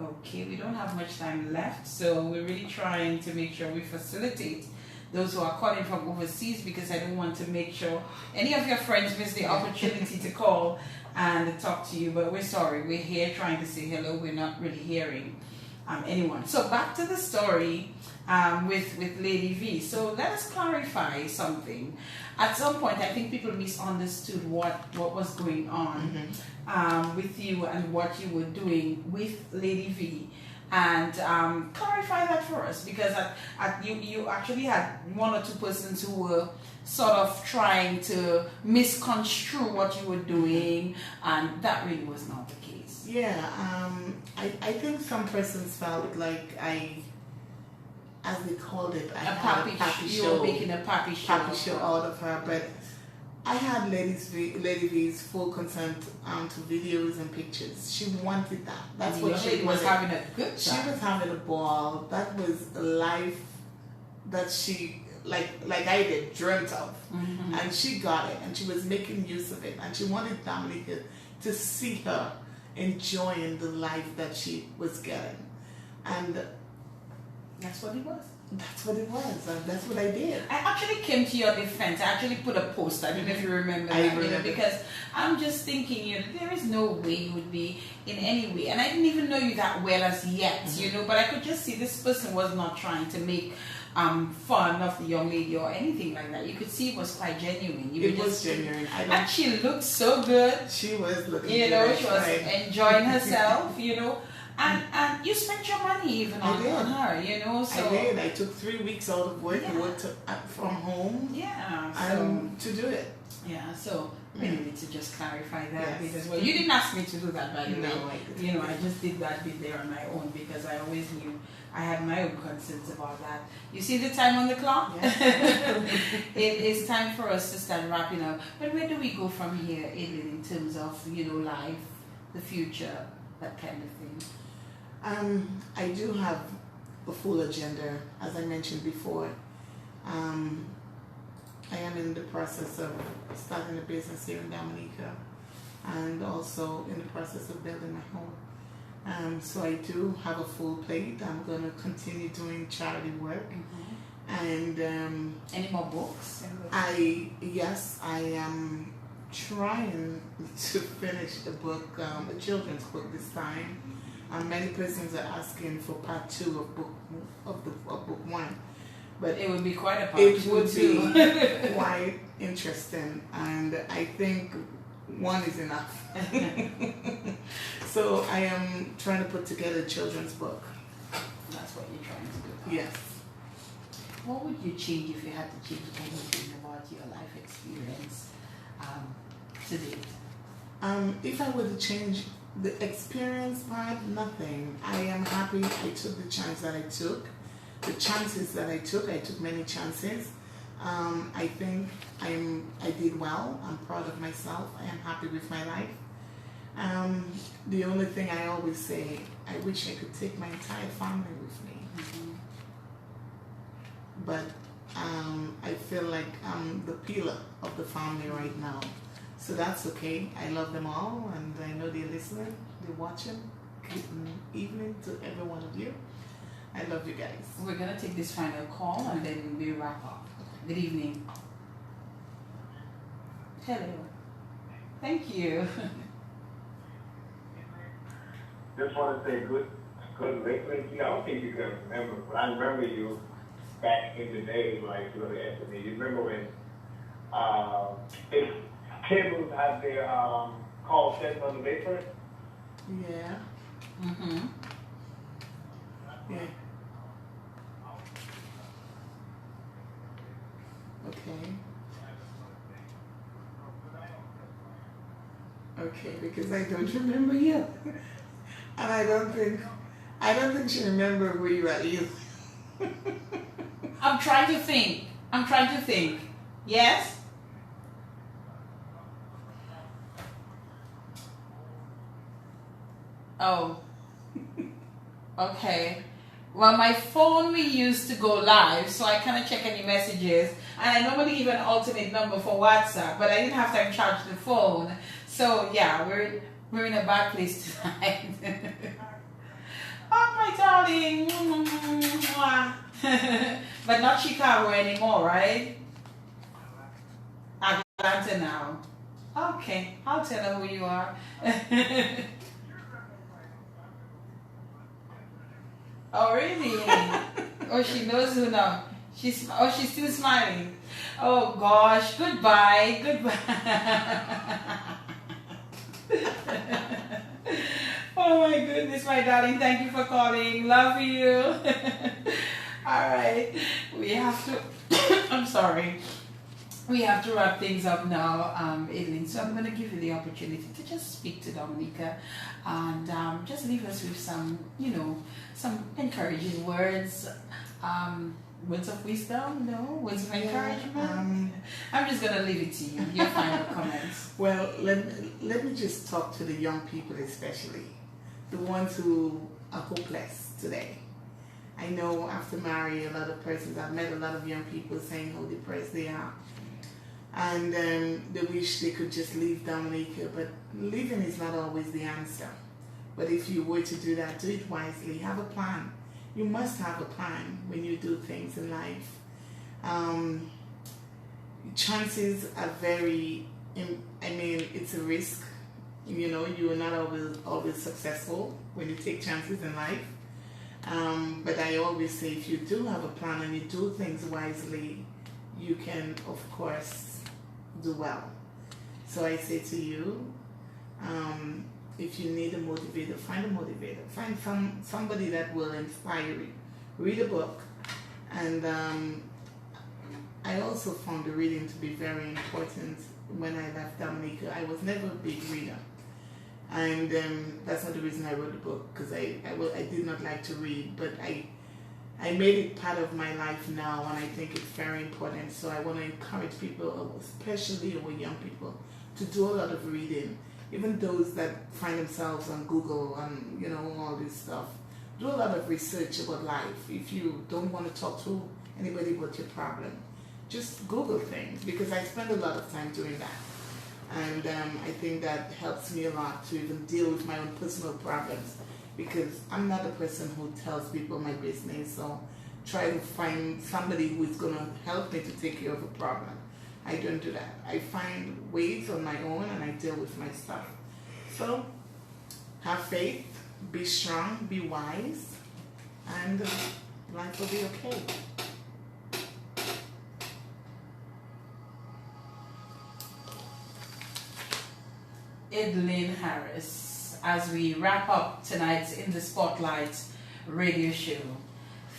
A: Okay, we don't have much time left, so we're really trying to make sure we facilitate those who are calling from overseas, because I don't want to make sure any of your friends miss the opportunity to call and talk to you. But we're sorry, we're here trying to say hello. We're not really hearing anyone. So back to the story with Lady V. So let us clarify something. At some point, I think people misunderstood what was going on with you and what you were doing with Lady V. And clarify that for us, because you actually had one or two persons who were sort of trying to misconstrue what you were doing, and that really was not the case.
B: Yeah, I think some persons felt like as they called it, I had a pappy
A: You
B: show.
A: were making a pappy show
B: Out of her, but I had Lady V's full consent to videos and pictures. She wanted that. That's what she
A: was having a good time.
B: She was having a ball. That was a life that she, like I did, dreamt of.
A: Mm-hmm.
B: And she got it, and she was making use of it. And she wanted Dominica to see her enjoying the life that she was getting. And
A: that's what it was.
B: That's what it was. That's what I did.
A: I actually came to your defense. I actually put a post. I don't know if you remember
B: I
A: that.
B: remember.
A: Because I'm just thinking, there is no way you would be in any way. And I didn't even know you that well as yet, but I could just see this person was not trying to make fun of the young lady or anything like that. You could see it was quite genuine.
B: It was genuine.
A: And she looked so good.
B: She was looking
A: good. She was enjoying herself, And you spent your money even on her, So
B: I did. I took 3 weeks out of work and worked from home. To do it.
A: Yeah, so we needed to just clarify that
B: Yes.
A: because you didn't ask me to do that, by the way.
B: No, I didn't.
A: I just did that bit there on my own because I always knew I had my own concerns about that. You see the time on the clock?
B: Yes.
A: It is time for us to start wrapping up. But where do we go from here, Edline, in terms of life, the future, that kind of thing?
B: I do have a full agenda, as I mentioned before. I am in the process of starting a business here in Dominica and also in the process of building my home. So I do have a full plate. I'm going to continue doing charity work. And
A: any more books?
B: I am trying to finish the book, a children's book this time. Many persons are asking for part 2 of book 1, but
A: it would be quite a part.
B: It would be quite interesting, and I think 1 is enough. So I am trying to put together a children's book.
A: That's what you're trying to do.
B: Yes.
A: What would you change if you had to change anything about your life experience to date?
B: If I were to change the experience part, nothing. I am happy I took the chance that I took. The chances that I took many chances. I think I did well. I'm proud of myself. I am happy with my life. The only thing I always say, I wish I could take my entire family with me. But I feel like I'm the pillar of the family right now. So that's okay. I love them all, and I know they're listening, they're watching. Good evening to every one of you. I love you guys.
A: We're going to take this final call, and then we wrap up. Good evening. Hello. Thank you.
E: Just want to say good listening. I don't think you can remember, but I remember you back in the day, like you were asking me. You remember when cables had their call center on the basement?
B: Yeah. Yeah. Okay. Okay, because I don't remember you. And I don't think she remember who you are either.
A: I'm trying to think. Yes? Oh. Okay. Well, my phone we used to go live, so I kind of check any messages. And I normally give an alternate number for WhatsApp, but I didn't have time to charge the phone. So yeah, we're in a bad place tonight. Oh my darling. But not Chicago anymore, right? Atlanta now. Okay, I'll tell her who you are. Oh really? Oh, she knows who now. She's still smiling. Oh gosh, goodbye. Oh my goodness, my darling, thank you for calling. Love you. All right, we have to. I'm sorry. We have to wrap things up now, Edline. So I'm going to give you the opportunity to just speak to Dominica and just leave us with some, some encouraging words, words of wisdom, words of encouragement. I'm just going to leave it to you, your final comments.
B: Well, let me just talk to the young people especially, the ones who are hopeless today. I know after marrying a lot of persons, I've met a lot of young people saying how depressed they are. And they wish they could just leave Dominica, but leaving is not always the answer. But if you were to do that, do it wisely. Have a plan. you must have a plan when you do things in life. Chances are it's a risk. You know, you are not always successful when you take chances in life. But I always say, if you do have a plan and you do things wisely, you can, of course, do well. So I say to you, if you need a motivator, find a motivator. Find somebody that will inspire you. Read a book. And I also found the reading to be very important when I left Dominica. I was never a big reader. And that's not the reason I wrote the book, because I did not like to read, but I made it part of my life now, and I think it's very important. So I want to encourage people, especially our young people, to do a lot of reading. Even those that find themselves on Google and, you know, all this stuff. Do a lot of research about life. If you don't want to talk to anybody about your problem, just Google things, because I spend a lot of time doing that. And I think that helps me a lot to even deal with my own personal problems, because I'm not a person who tells people my business, so try to find somebody who is going to help me to take care of a problem. I don't do that. I find ways on my own and I deal with my stuff. So have faith, be strong, be wise, and life will be okay.
A: Edline Harris, as we wrap up tonight's In the Spotlight radio show.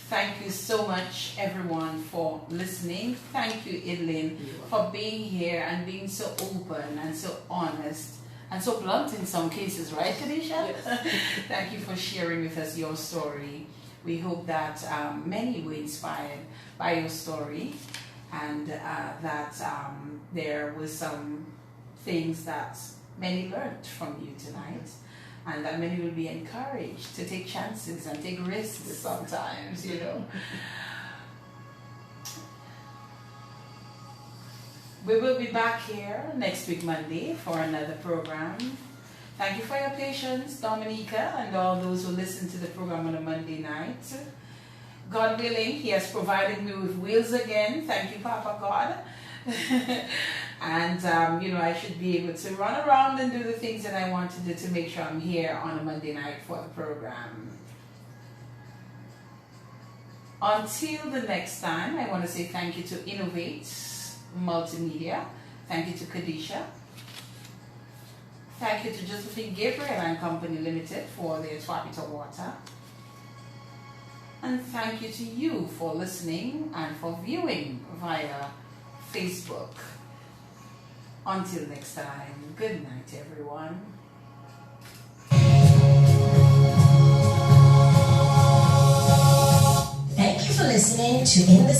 A: Thank you so much, everyone, for listening. Thank you, Edline, for being here and being so open and so honest and so blunt in some cases, right, Kadisha?
D: Yes.
A: Thank you for sharing with us your story. We hope that many were inspired by your story, and that there was some things that many learned from you tonight, and that many will be encouraged to take chances and take risks sometimes, you know. We will be back here next week, Monday, for another program. Thank you for your patience, Dominica, and all those who listen to the program on a Monday night. God willing, He has provided me with wheels again. Thank you, Papa God. And, you know, I should be able to run around and do the things that I want to do to make sure I'm here on a Monday night for the program. Until the next time, I want to say thank you to Innovate Multimedia. Thank you to Kadisha. Thank you to Josephine Gabriel and Company Limited for their Swapita water. And thank you to you for listening and for viewing via Facebook. Until next time, good night, everyone.
C: Thank you for listening to In the